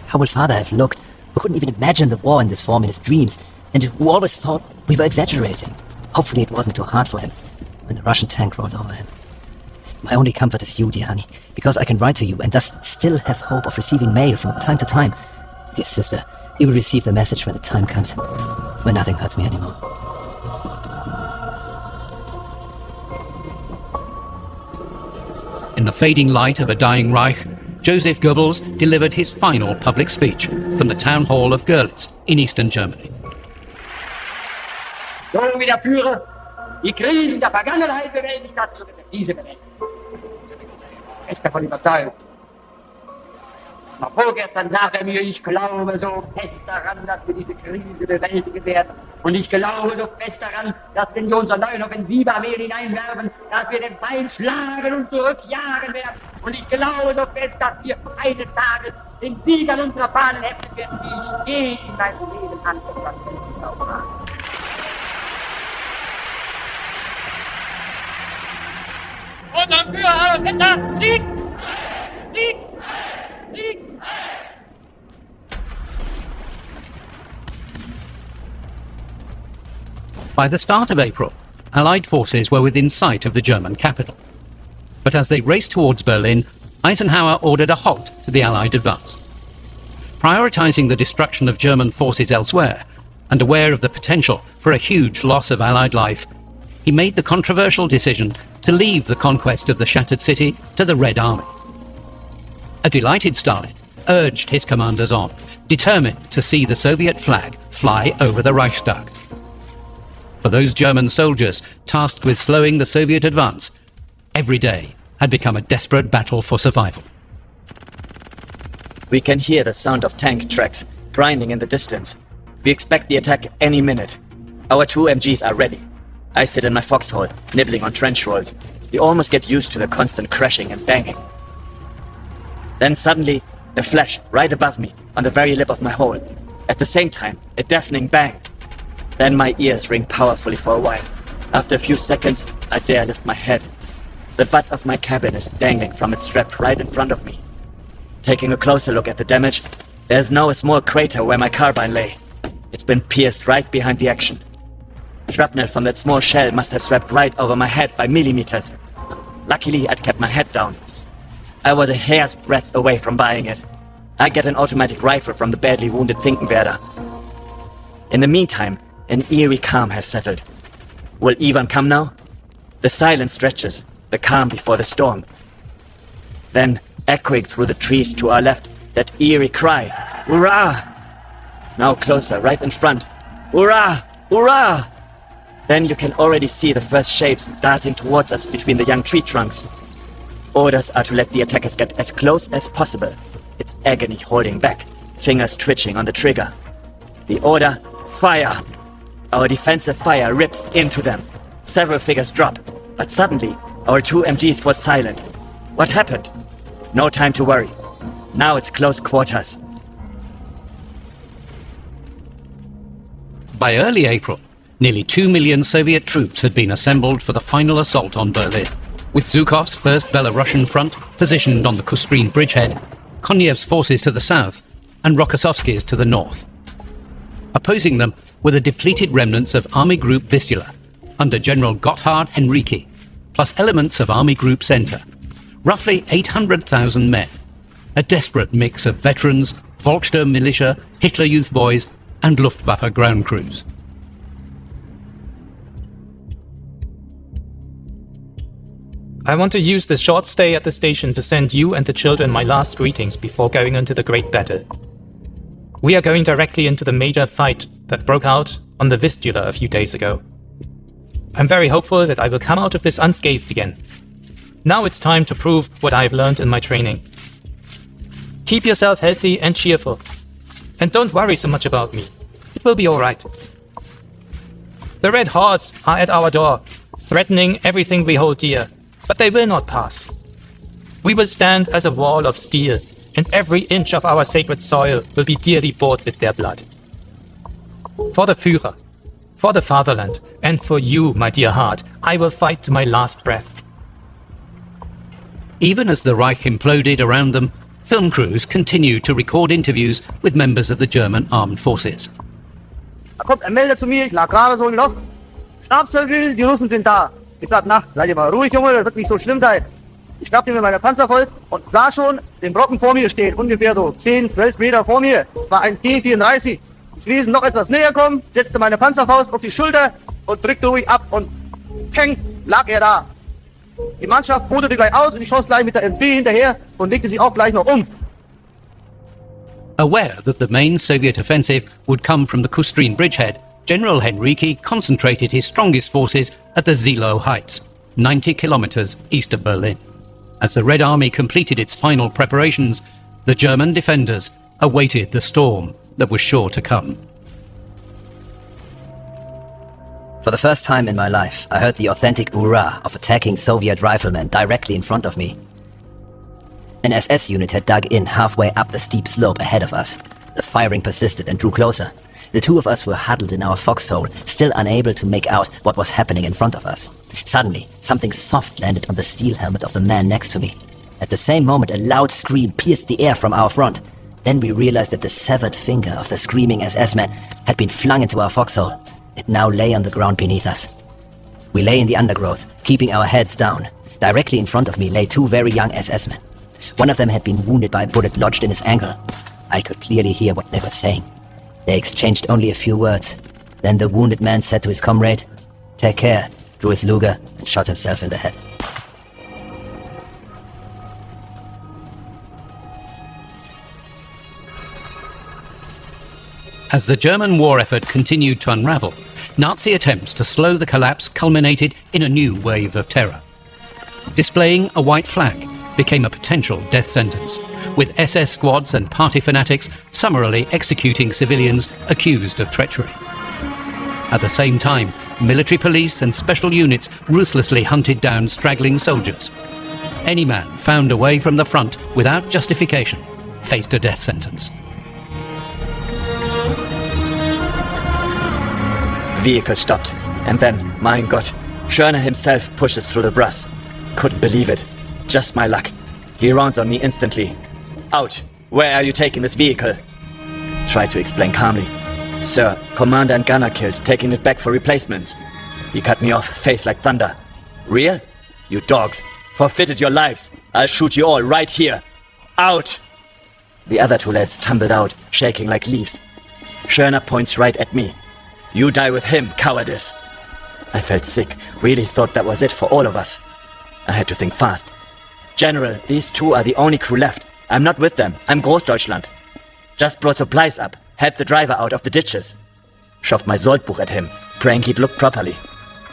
How will Father have looked, who couldn't even imagine the war in this form in his dreams, and who always thought we were exaggerating? Hopefully it wasn't too hard for him when the Russian tank rolled over him. My only comfort is you, dear honey, because I can write to you and thus still have hope of receiving mail from time to time. Dear sister, you will receive the message when the time comes, when nothing hurts me anymore. In the fading light of a dying Reich, Joseph Goebbels delivered his final public speech from the town hall of Görlitz in eastern Germany. So wie der Führer die Krisen der Vergangenheit bewältigt hat, so wird diese bewältigt. Er ist davon überzeugt. Noch vorgestern sagte er mir, ich glaube so fest daran, dass wir diese Krise bewältigen werden. Und ich glaube so fest daran, dass wenn wir unsere neuen Offensivarmeen hineinwerfen, dass wir den Feind schlagen und zurückjagen werden. Und ich glaube so fest, dass wir eines Tages den Sieg an unserer Fahnen heften werden, wie ich je in meinem Leben angefangen habe. Und dann für alle Väter, Sieg! Sieg! Sieg! By the start of April, Allied forces were within sight of the German capital. But as they raced towards Berlin, Eisenhower ordered a halt to the Allied advance. Prioritizing the destruction of German forces elsewhere, and aware of the potential for a huge loss of Allied life, he made the controversial decision to leave the conquest of the shattered city to the Red Army. A delighted Stalin urged his commanders on, determined to see the Soviet flag fly over the Reichstag. For those German soldiers tasked with slowing the Soviet advance, every day had become a desperate battle for survival. We can hear the sound of tank tracks grinding in the distance. We expect the attack any minute. Our 2 MGs are ready. I sit in my foxhole, nibbling on trench rolls. You almost get used to the constant crashing and banging. Then suddenly, a flash right above me, on the very lip of my hole. At the same time, a deafening bang. Then my ears ring powerfully for a while. After a few seconds, I dare lift my head. The butt of my cabin is dangling from its strap right in front of me. Taking a closer look at the damage, there's now a small crater where my carbine lay. It's been pierced right behind the action. Shrapnel from that small shell must have swept right over my head by millimeters. Luckily, I'd kept my head down. I was a hair's breadth away from buying it. I get an automatic rifle from the badly wounded Finkenwerder. In the meantime, an eerie calm has settled. Will Ivan come now? The silence stretches, the calm before the storm. Then, echoing through the trees to our left, that eerie cry, "Hurrah!" Now closer, right in front. "Hurrah! Hurrah!" Then you can already see the first shapes darting towards us between the young tree trunks. Orders are to let the attackers get as close as possible. It's agony holding back, fingers twitching on the trigger. The order, fire! Our defensive fire rips into them. Several figures drop, but suddenly our 2 MGs fall silent. What happened? No time to worry. Now it's close quarters. By early April, nearly 2 million Soviet troops had been assembled for the final assault on Berlin, with Zhukov's first Belarusian front positioned on the Kustrin bridgehead, Konyev's forces to the south, and Rokossovsky's to the north. Opposing them were the depleted remnants of Army Group Vistula, under General Gotthard Henrici, plus elements of Army Group Center, roughly 800,000 men, a desperate mix of veterans, Volkssturm militia, Hitler Youth Boys, and Luftwaffe ground crews. I want to use this short stay at the station to send you and the children my last greetings before going into the great battle. We are going directly into the major fight that broke out on the Vistula a few days ago. I'm very hopeful that I will come out of this unscathed again. Now it's time to prove what I have learned in my training. Keep yourself healthy and cheerful. And don't worry so much about me. It will be alright. The Red Hordes are at our door, threatening everything we hold dear, but they will not pass. We will stand as a wall of steel, and every inch of our sacred soil will be dearly bought with their blood. For the Führer, for the fatherland, and for you, my dear heart, I will fight to my last breath. Even as the Reich imploded around them, film crews continued to record interviews with members of the German armed forces. Da kommt ein Melder zu mir, ich lag gerade so im Loch. Stabsvögel, die Russen sind da. Ich sag, na, seid ihr mal ruhig, Junge, das wird nicht so schlimm sein. Ich schnappte mir meine Panzerfaust und sah schon den Brocken vor mir stehen, ungefähr so 10, 12 Meter vor mir. War ein T-34. Ich ließ ihn noch etwas näher kommen, setzte meine Panzerfaust auf die Schulter und drückte ruhig ab und peng, lag er da. Die Mannschaft botete gleich aus und ich schoss gleich mit der MP hinterher und legte sie auch gleich noch um. Aware that the main Soviet offensive would come from the Kustrin bridgehead, General Henrique concentrated his strongest forces at the Seelow Heights, 90 kilometers east of Berlin. As the Red Army completed its final preparations, the German defenders awaited the storm that was sure to come. For the first time in my life, I heard the authentic hurrah of attacking Soviet riflemen directly in front of me. An SS unit had dug in halfway up the steep slope ahead of us. The firing persisted and drew closer. The two of us were huddled in our foxhole, still unable to make out what was happening in front of us. Suddenly, something soft landed on the steel helmet of the man next to me. At the same moment, a loud scream pierced the air from our front. Then we realized that the severed finger of the screaming SS-man had been flung into our foxhole. It now lay on the ground beneath us. We lay in the undergrowth, keeping our heads down. Directly in front of me lay two very young SS-men. One of them had been wounded by a bullet lodged in his ankle. I could clearly hear what they were saying. They exchanged only a few words. Then the wounded man said to his comrade, "Take care," drew his Luger and shot himself in the head. As the German war effort continued to unravel, Nazi attempts to slow the collapse culminated in a new wave of terror. Displaying a white flag became a potential death sentence, with SS squads and party fanatics summarily executing civilians accused of treachery. At the same time, military police and special units ruthlessly hunted down straggling soldiers. Any man found away from the front without justification faced a death sentence. Vehicle stopped, and then, my God, Schörner himself pushes through the brush. Couldn't believe it. Just my luck. He rounds on me instantly. "Out! Where are you taking this vehicle?" Tried to explain calmly. "Sir, commander and gunner killed, taking it back for replacements." He cut me off, face like thunder. "Real? You dogs. Forfeited your lives. I'll shoot you all right here. Out!" The other two lads tumbled out, shaking like leaves. Schörner points right at me. "You die with him, cowardice." I felt sick, really thought that was it for all of us. I had to think fast. "General, these two are the only crew left. I'm not with them. I'm Großdeutschland. Just brought supplies up, helped the driver out of the ditches." Shoved my Soldbuch at him, praying he'd look properly.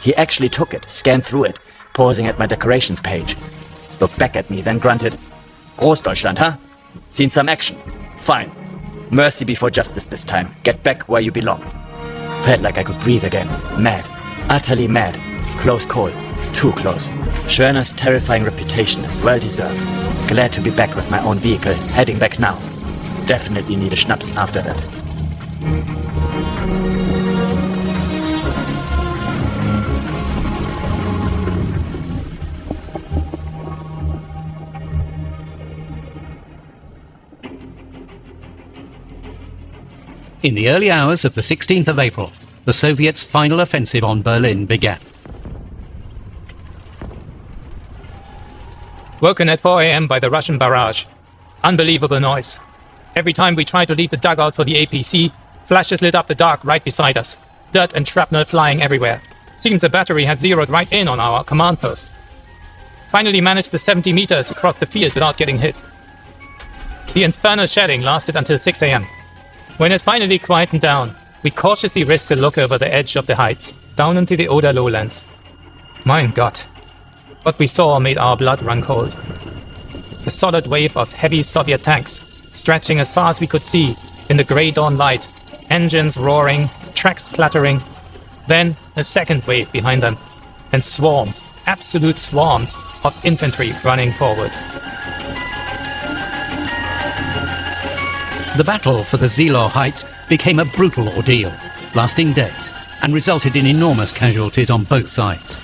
He actually took it, scanned through it, pausing at my decorations page. Looked back at me, then grunted, "Großdeutschland, huh? Seen some action? Fine. Mercy before justice this time. Get back where you belong." Felt like I could breathe again. Mad. Utterly mad. Close call. Too close. Schörner's terrifying reputation is well deserved. Glad to be back with my own vehicle, heading back now. Definitely need a schnapps after that. In the early hours of the 16th of April, the Soviets' final offensive on Berlin began. Woken at 4 a.m. by the Russian barrage. Unbelievable noise. Every time we tried to leave the dugout for the APC, flashes lit up the dark right beside us. Dirt and shrapnel flying everywhere. Seems the battery had zeroed right in on our command post. Finally managed the 70 meters across the field without getting hit. The infernal shelling lasted until 6 a.m. When it finally quietened down, we cautiously risked a look over the edge of the heights, down into the Oder lowlands. Mein Gott. What we saw made our blood run cold. A solid wave of heavy Soviet tanks, stretching as far as we could see in the grey dawn light, engines roaring, tracks clattering. Then a second wave behind them, and swarms, absolute swarms, of infantry running forward. The battle for the Seelow Heights became a brutal ordeal. lasting days, and resulted in enormous casualties on both sides.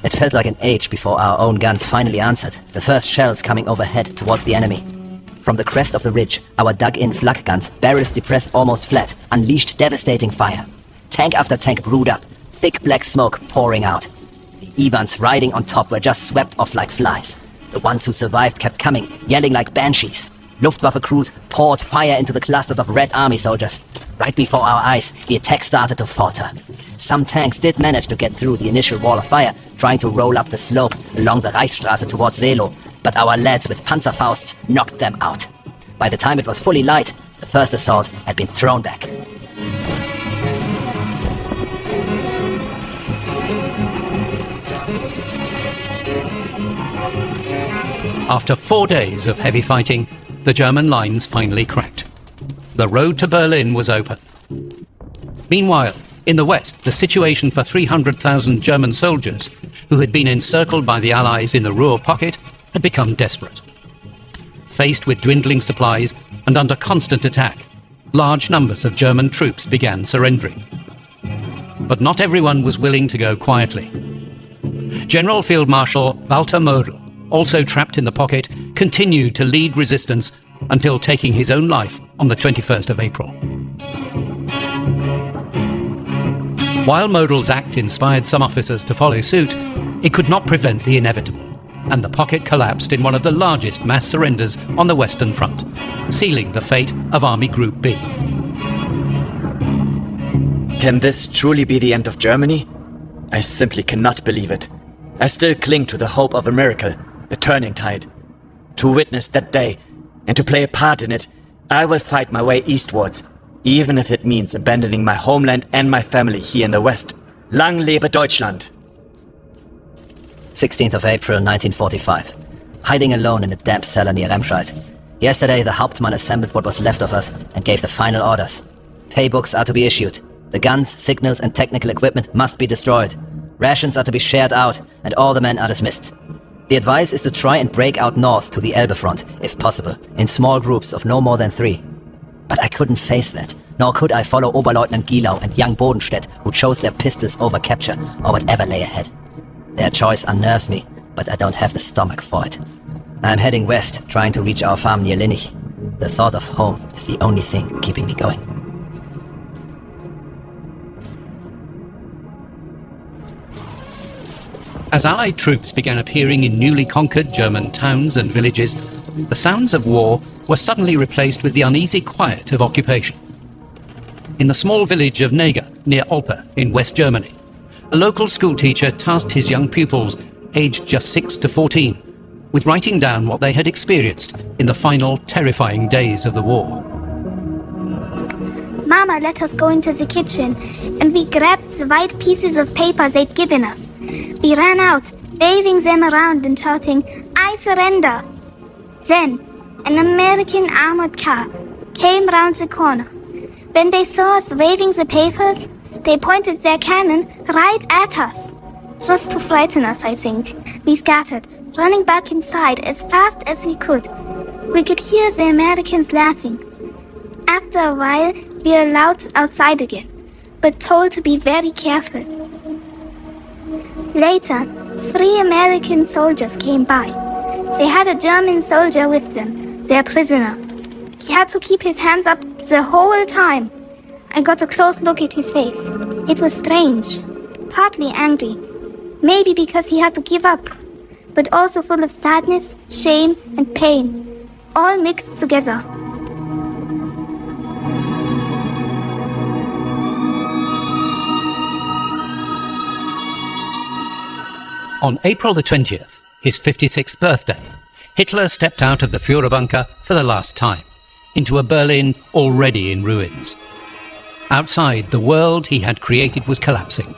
It felt like an age before our own guns finally answered, the first shells coming overhead towards the enemy. From the crest of the ridge, our dug-in flak guns, barrels depressed almost flat, unleashed devastating fire. Tank after tank brewed up, thick black smoke pouring out. The Evans riding on top were just swept off like flies. The ones who survived kept coming, yelling like banshees. Luftwaffe crews poured fire into the clusters of Red Army soldiers. Right before our eyes, the attack started to falter. Some tanks did manage to get through the initial wall of fire, trying to roll up the slope along the Reichsstraße towards Seelow, but our lads with Panzerfausts knocked them out. By the time it was fully light, the first assault had been thrown back. After 4 days of heavy fighting, the German lines finally cracked. The road to Berlin was open. Meanwhile, in the west, the situation for 300,000 German soldiers, who had been encircled by the Allies in the Ruhr pocket, had become desperate. Faced with dwindling supplies and under constant attack, large numbers of German troops began surrendering. But not everyone was willing to go quietly. General Field Marshal Walter Model, also trapped in the pocket, continued to lead resistance until taking his own life on the 21st of April. While Model's act inspired some officers to follow suit, it could not prevent the inevitable, and the pocket collapsed in one of the largest mass surrenders on the Western Front, sealing the fate of Army Group B. Can this truly be the end of Germany? I simply cannot believe it. I still cling to the hope of a miracle, a turning tide. To witness that day, and to play a part in it, I will fight my way eastwards, even if it means abandoning my homeland and my family here in the West. Lang lebe Deutschland! 16th of April 1945. Hiding alone in a damp cellar near Remscheid. Yesterday, the Hauptmann assembled what was left of us and gave the final orders. Paybooks are to be issued. The guns, signals, and technical equipment must be destroyed. Rations are to be shared out, and all the men are dismissed. The advice is to try and break out north to the Elbe front, if possible, in small groups of no more than 3. But I couldn't face that, nor could I follow Oberleutnant Gielau and young Bodenstedt, who chose their pistols over capture, or whatever lay ahead. Their choice unnerves me, but I don't have the stomach for it. I'm heading west, trying to reach our farm near Linnich. The thought of home is the only thing keeping me going. As Allied troops began appearing in newly conquered German towns and villages, the sounds of war were suddenly replaced with the uneasy quiet of occupation. In the small village of Neger, near Olpe, in West Germany, a local schoolteacher tasked his young pupils, aged just 6 to 14, with writing down what they had experienced in the final terrifying days of the war. Mama let us go into the kitchen, and we grabbed the white pieces of paper they'd given us. We ran out, waving them around and shouting, "I surrender!" Then, an American armored car came round the corner. When they saw us waving the papers, they pointed their cannon right at us. Just to frighten us, I think. We scattered, running back inside as fast as we could. We could hear the Americans laughing. After a while, we were allowed outside again, but told to be very careful. Later, 3 American soldiers came by. They had a German soldier with them, their prisoner. He had to keep his hands up the whole time. I got a close look at his face. It was strange, partly angry, maybe because he had to give up, but also full of sadness, shame, and pain, all mixed together. On April the 20th, his 56th birthday, Hitler stepped out of the Führer bunker for the last time, into a Berlin already in ruins. Outside, the world he had created was collapsing.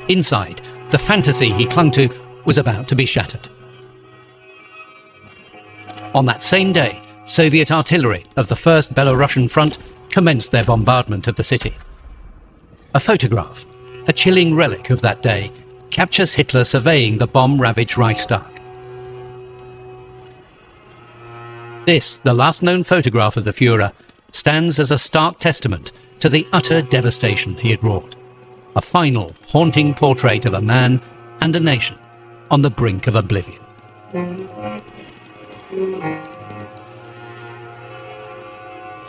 Inside, the fantasy he clung to was about to be shattered. On that same day, Soviet artillery of the First Belarusian Front commenced their bombardment of the city. A photograph, a chilling relic of that day, captures Hitler surveying the bomb-ravaged Reichstag. This, the last known photograph of the Führer, stands as a stark testament to the utter devastation he had wrought. A final, haunting portrait of a man and a nation on the brink of oblivion.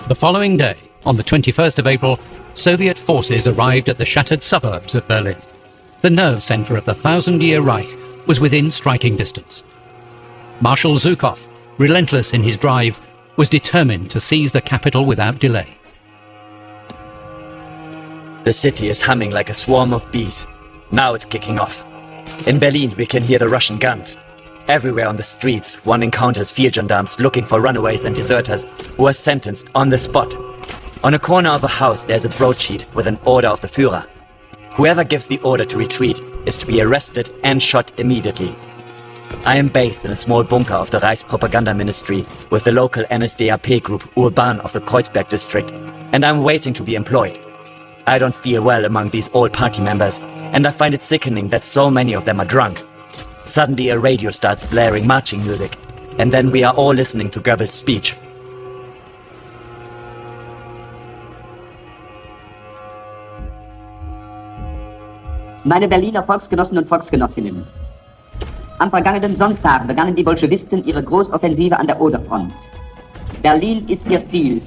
The following day, on the 21st of April, Soviet forces arrived at the shattered suburbs of Berlin. The nerve center of the thousand-year Reich was within striking distance. Marshal Zhukov, relentless in his drive, was determined to seize the capital without delay. The city is humming like a swarm of bees. Now it's kicking off. In Berlin, we can hear the Russian guns. Everywhere on the streets, one encounters field gendarmes looking for runaways and deserters who are sentenced on the spot. On a corner of a house, there's a broadsheet with an order of the Führer. Whoever gives the order to retreat is to be arrested and shot immediately. I am based in a small bunker of the Reichspropaganda Ministry with the local NSDAP group Urban of the Kreuzberg district, and I'm waiting to be employed. I don't feel well among these old party members, and I find it sickening that so many of them are drunk. Suddenly a radio starts blaring marching music, and then we are all listening to Goebbels' speech. Meine Berliner Volksgenossen und Volksgenossinnen. Am vergangenen Sonntag begannen die Bolschewisten ihre Großoffensive an der Oderfront. Berlin ist ihr Ziel.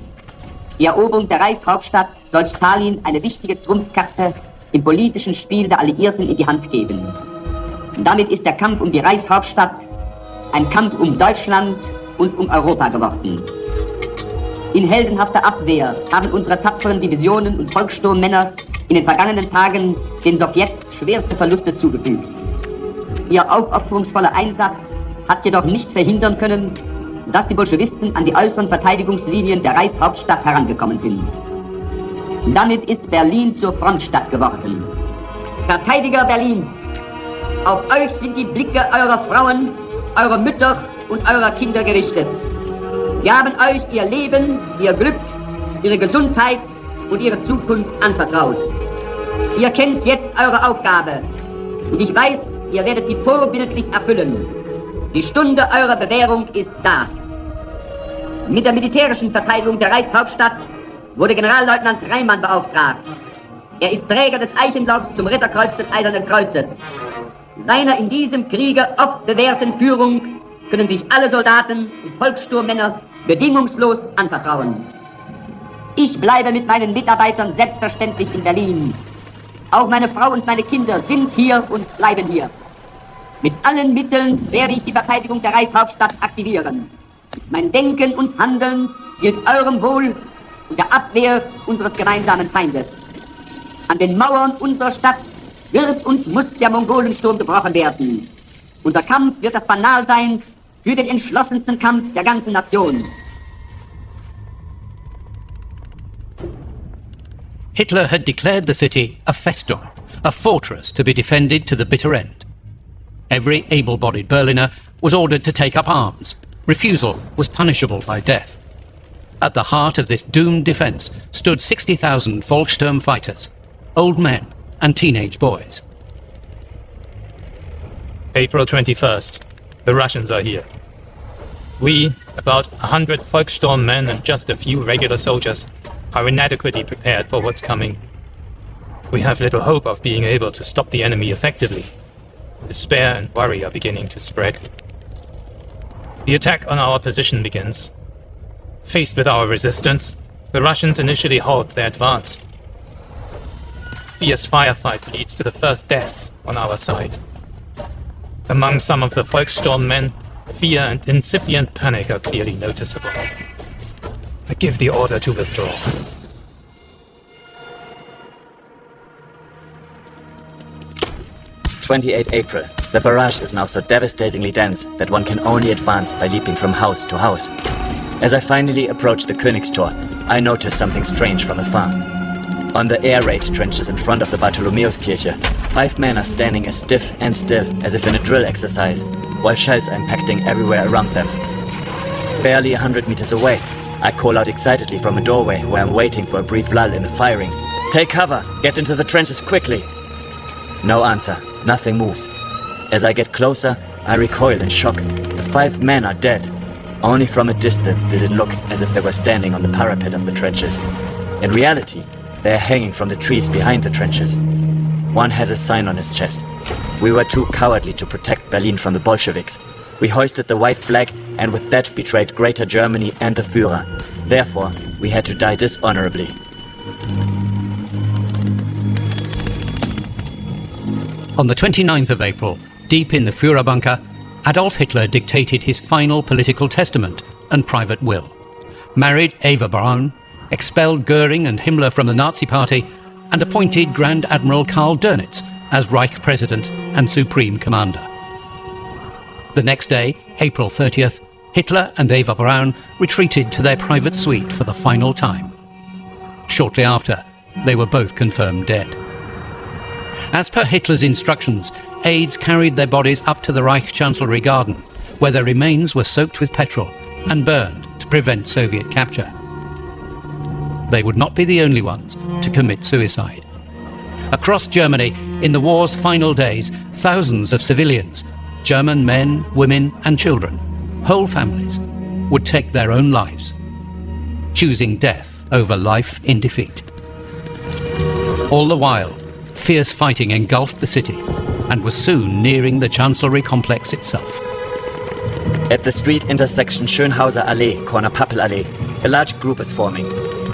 Die Eroberung der Reichshauptstadt soll Stalin eine wichtige Trumpfkarte im politischen Spiel der Alliierten in die Hand geben. Damit ist der Kampf um die Reichshauptstadt ein Kampf um Deutschland und um Europa geworden. In heldenhafter Abwehr haben unsere tapferen Divisionen und Volkssturmmänner in den vergangenen Tagen den Sowjets schwerste Verluste zugefügt. Ihr aufopferungsvoller Einsatz hat jedoch nicht verhindern können, dass die Bolschewisten an die äußeren Verteidigungslinien der Reichshauptstadt herangekommen sind. Damit ist Berlin zur Frontstadt geworden. Verteidiger Berlins, auf euch sind die Blicke eurer Frauen, eurer Mütter und eurer Kinder gerichtet. Sie haben euch ihr Leben, ihr Glück, ihre Gesundheit und ihre Zukunft anvertraut. Ihr kennt jetzt eure Aufgabe und ich weiß, ihr werdet sie vorbildlich erfüllen. Die Stunde eurer Bewährung ist da. Mit der militärischen Verteidigung der Reichshauptstadt wurde Generalleutnant Reimann beauftragt. Er ist Träger des Eichenlaufs zum Ritterkreuz des Eisernen Kreuzes. Seiner in diesem Kriege oft bewährten Führung können sich alle Soldaten und Volkssturmmänner bedingungslos anvertrauen. Ich bleibe mit meinen Mitarbeitern selbstverständlich in Berlin. Auch meine Frau und meine Kinder sind hier und bleiben hier. Mit allen Mitteln werde ich die Verteidigung der Reichshauptstadt aktivieren. Mein Denken und Handeln gilt eurem Wohl und der Abwehr unseres gemeinsamen Feindes. An den Mauern unserer Stadt wird und muss der Mongolensturm gebrochen werden. Unser Kampf wird das Fanal sein für den entschlossensten Kampf der ganzen Nation. Hitler had declared the city a Festung, a fortress to be defended to the bitter end. Every able-bodied Berliner was ordered to take up arms. Refusal was punishable by death. At the heart of this doomed defense stood 60,000 Volkssturm fighters, old men and teenage boys. April 21st. The Russians are here. We, about 100 Volkssturm men and just a few regular soldiers, are inadequately prepared for what's coming. We have little hope of being able to stop the enemy effectively. Despair and worry are beginning to spread. The attack on our position begins. Faced with our resistance, the Russians initially halt their advance. Fierce firefight leads to the first deaths on our side. Among some of the Volkssturm men, fear and incipient panic are clearly noticeable. I give the order to withdraw. April. The barrage is now so devastatingly dense that one can only advance by leaping from house to house. As I finally approach the Königstor, I notice something strange from afar. On the air raid trenches in front of the Bartholomäuskirche, 5 men are standing as stiff and still as if in a drill exercise, while shells are impacting everywhere around them. Barely 100 meters away, I call out excitedly from a doorway where I'm waiting for a brief lull in the firing. Take cover! Get into the trenches quickly! No answer. Nothing moves. As I get closer, I recoil in shock. The 5 men are dead. Only from a distance did it look as if they were standing on the parapet of the trenches. In reality, They are hanging from the trees behind the trenches. One has a sign on his chest. We were too cowardly to protect Berlin from the Bolsheviks. We hoisted the white flag and with that betrayed Greater Germany and the Führer. Therefore, we had to die dishonorably. On the 29th of April, deep in the Führerbunker, Adolf Hitler dictated his final political testament and private will, married Eva Braun, expelled Goering and Himmler from the Nazi Party, and appointed Grand Admiral Karl Dönitz as Reich President and Supreme Commander. The next day, April 30th, Hitler and Eva Braun retreated to their private suite for the final time. Shortly after, they were both confirmed dead. As per Hitler's instructions, aides carried their bodies up to the Reich Chancellery Garden, where their remains were soaked with petrol and burned to prevent Soviet capture. They would not be the only ones to commit suicide. Across Germany, in the war's final days, thousands of civilians, German men, women and children, whole families, would take their own lives, choosing death over life in defeat. All the while, fierce fighting engulfed the city and was soon nearing the Chancellery complex itself. At the street intersection Schönhauser Allee, corner Pappelallee, a large group is forming.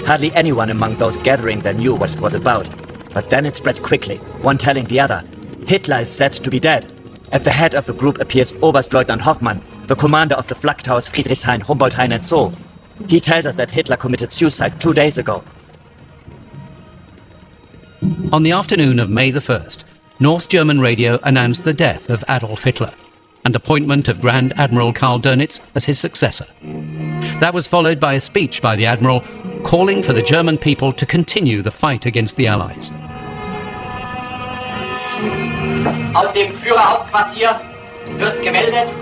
Hardly anyone among those gathering there knew what it was about. But then it spread quickly, one telling the other. Hitler is said to be dead. At the head of the group appears Oberstleutnant Hoffmann, the commander of the flak towers Friedrichshain, Humboldthain and Zoo. He tells us that Hitler committed suicide 2 days ago. On the afternoon of May the 1st, North German radio announced the death of Adolf Hitler and appointment of Grand Admiral Karl Dönitz as his successor. That was followed by a speech by the Admiral calling for the German people to continue the fight against the Allies. Aus dem Führerhauptquartier wird gemeldet,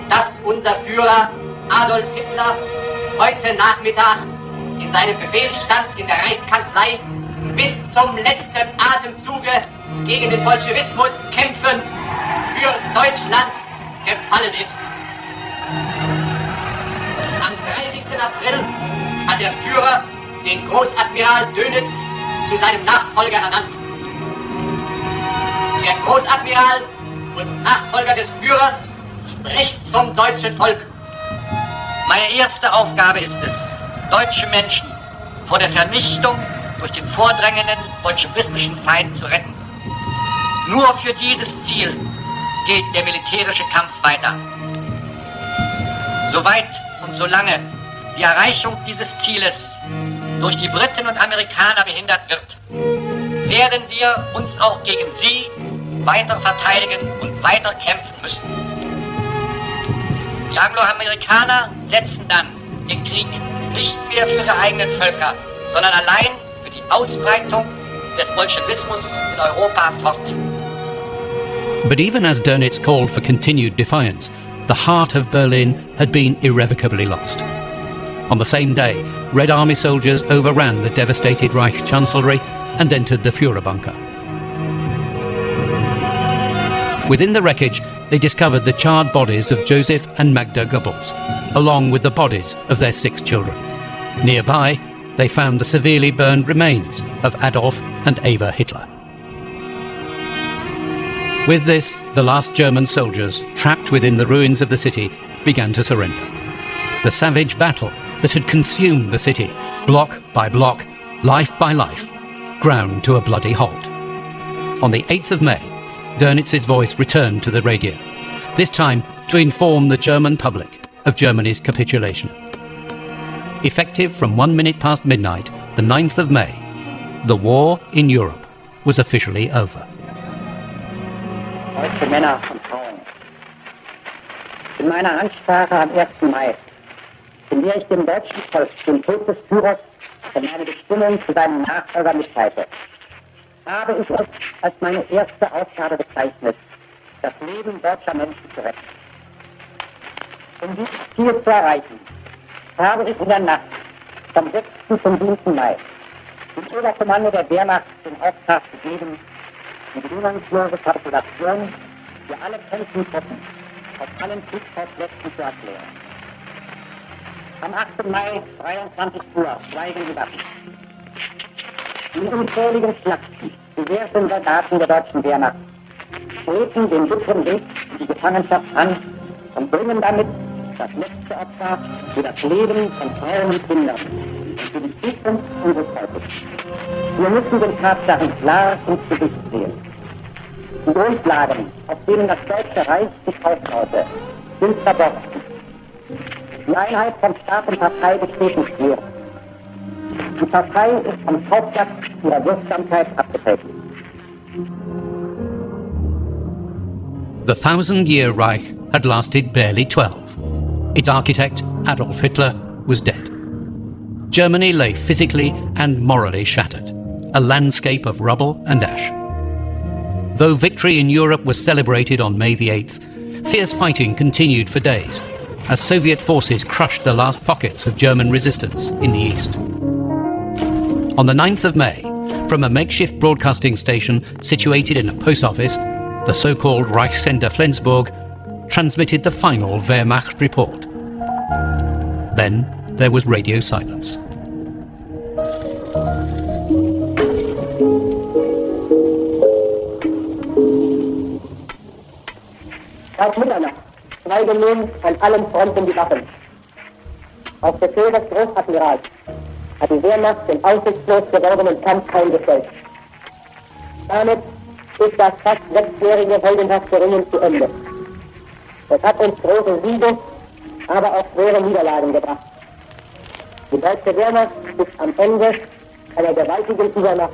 dass unser Führer Adolf Hitler heute Nachmittag in seinem Befehlsstand in der Reichskanzlei bis zum letzten Atemzuge gegen den Bolschewismus kämpfend für Deutschland gefallen ist. Am 30. April hat der Führer den Großadmiral Dönitz zu seinem Nachfolger ernannt. Der Großadmiral und Nachfolger des Führers spricht zum deutschen Volk. Meine erste Aufgabe ist es, deutsche Menschen vor der Vernichtung durch den vordrängenden bolschewistischen Feind zu retten. Nur für dieses Ziel geht der militärische Kampf weiter. Soweit und solange die Erreichung dieses Zieles durch die Briten und Amerikaner behindert wird, werden wir uns auch gegen sie weiter verteidigen und weiter kämpfen müssen. Die Angloamerikaner setzen dann den Krieg nicht mehr für ihre eigenen Völker, sondern allein für die Ausbreitung des Bolschewismus in Europa fort. But even as Dönitz called for continued defiance, the heart of Berlin had been irrevocably lost. On the same day, Red Army soldiers overran the devastated Reich Chancellery and entered the Führerbunker. Within the wreckage, they discovered the charred bodies of Joseph and Magda Goebbels, along with the bodies of their 6 children. Nearby, they found the severely burned remains of Adolf and Eva Hitler. With this, the last German soldiers, trapped within the ruins of the city, began to surrender. The savage battle that had consumed the city, block by block, life by life, ground to a bloody halt. On the 8th of May, Dönitz's voice returned to the radio, this time to inform the German public of Germany's capitulation. Effective from 1 minute past midnight, the 9th of May, the war in Europe was officially over. Deutsche Männer und Frauen. In meiner Ansprache am 1. Mai, in der ich dem deutschen Volk den Tod des Führers und meine Bestimmung zu seinem Nachfolger mitteilte, habe ich es als meine erste Aufgabe bezeichnet, das Leben deutscher Menschen zu retten. Um dieses Ziel zu erreichen, habe ich in der Nacht vom 6. zum 7. Mai dem Oberkommando der Wehrmacht den Auftrag gegeben, die bedingungslose Kapitulation für alle kämpfenden Truppen auf allen Kriegsschauplätzen zu erklären. Am 8. Mai, 23 Uhr, schweigen die Waffen. In unzähligen Schlachten, die wehrten Soldaten der deutschen Wehrmacht, treten den bitteren Weg die Gefangenschaft an und bringen damit das letzte Opfer für das Leben von Frauen und Kindern und für die Zukunft unseres Volkes. Wir müssen den Tatsachen klar ins Gesicht sehen. Die Grundlagen, auf denen das Deutsche Reich sich aufbaute, sind verborgen. Die Einheit von Staat und Partei besteht nicht mehr. Die Partei ist vom Hauptplatz ihrer Wirksamkeit abgetreten. The 1,000-year Reich had lasted barely 12. Its architect, Adolf Hitler, was dead. Germany lay physically and morally shattered, a landscape of rubble and ash. Though victory in Europe was celebrated on May the 8th, fierce fighting continued for days as Soviet forces crushed the last pockets of German resistance in the east. On the 9th of May, from a makeshift broadcasting station situated in a post office, the so-called Reichssender Flensburg transmitted the final Wehrmacht report. Then there was radio silence. Seit Mitternacht schweigen nun an allen Fronten die Waffen. Auf Befehl des Großadmirals hat die Wehrmacht den aussichtslos gewordenen Kampf eingestellt. Damit ist das fast 6-jährige heldenhafte Ringen zu Ende. Es hat uns große Siege, aber auch schwere Niederlagen gebracht. Die deutsche Wehrmacht ist am Ende einer gewaltigen Übermacht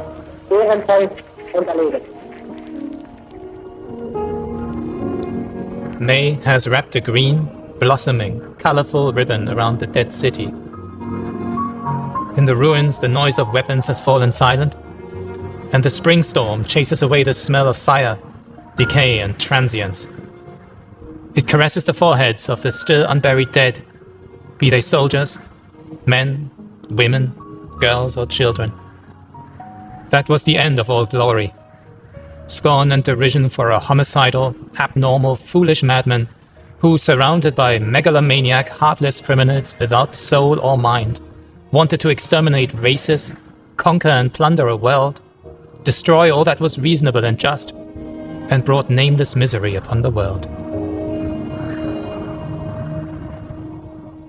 ehrenvoll unterlegen. May has wrapped a green, blossoming, colorful ribbon around the dead city. In the ruins, the noise of weapons has fallen silent, and the spring storm chases away the smell of fire, decay, and transience. It caresses the foreheads of the still unburied dead, be they soldiers, men, women, girls, or children. That was the end of all glory. Scorn and derision for a homicidal, abnormal, foolish madman who, surrounded by megalomaniac, heartless criminals without soul or mind, wanted to exterminate races, conquer and plunder a world, destroy all that was reasonable and just, and brought nameless misery upon the world.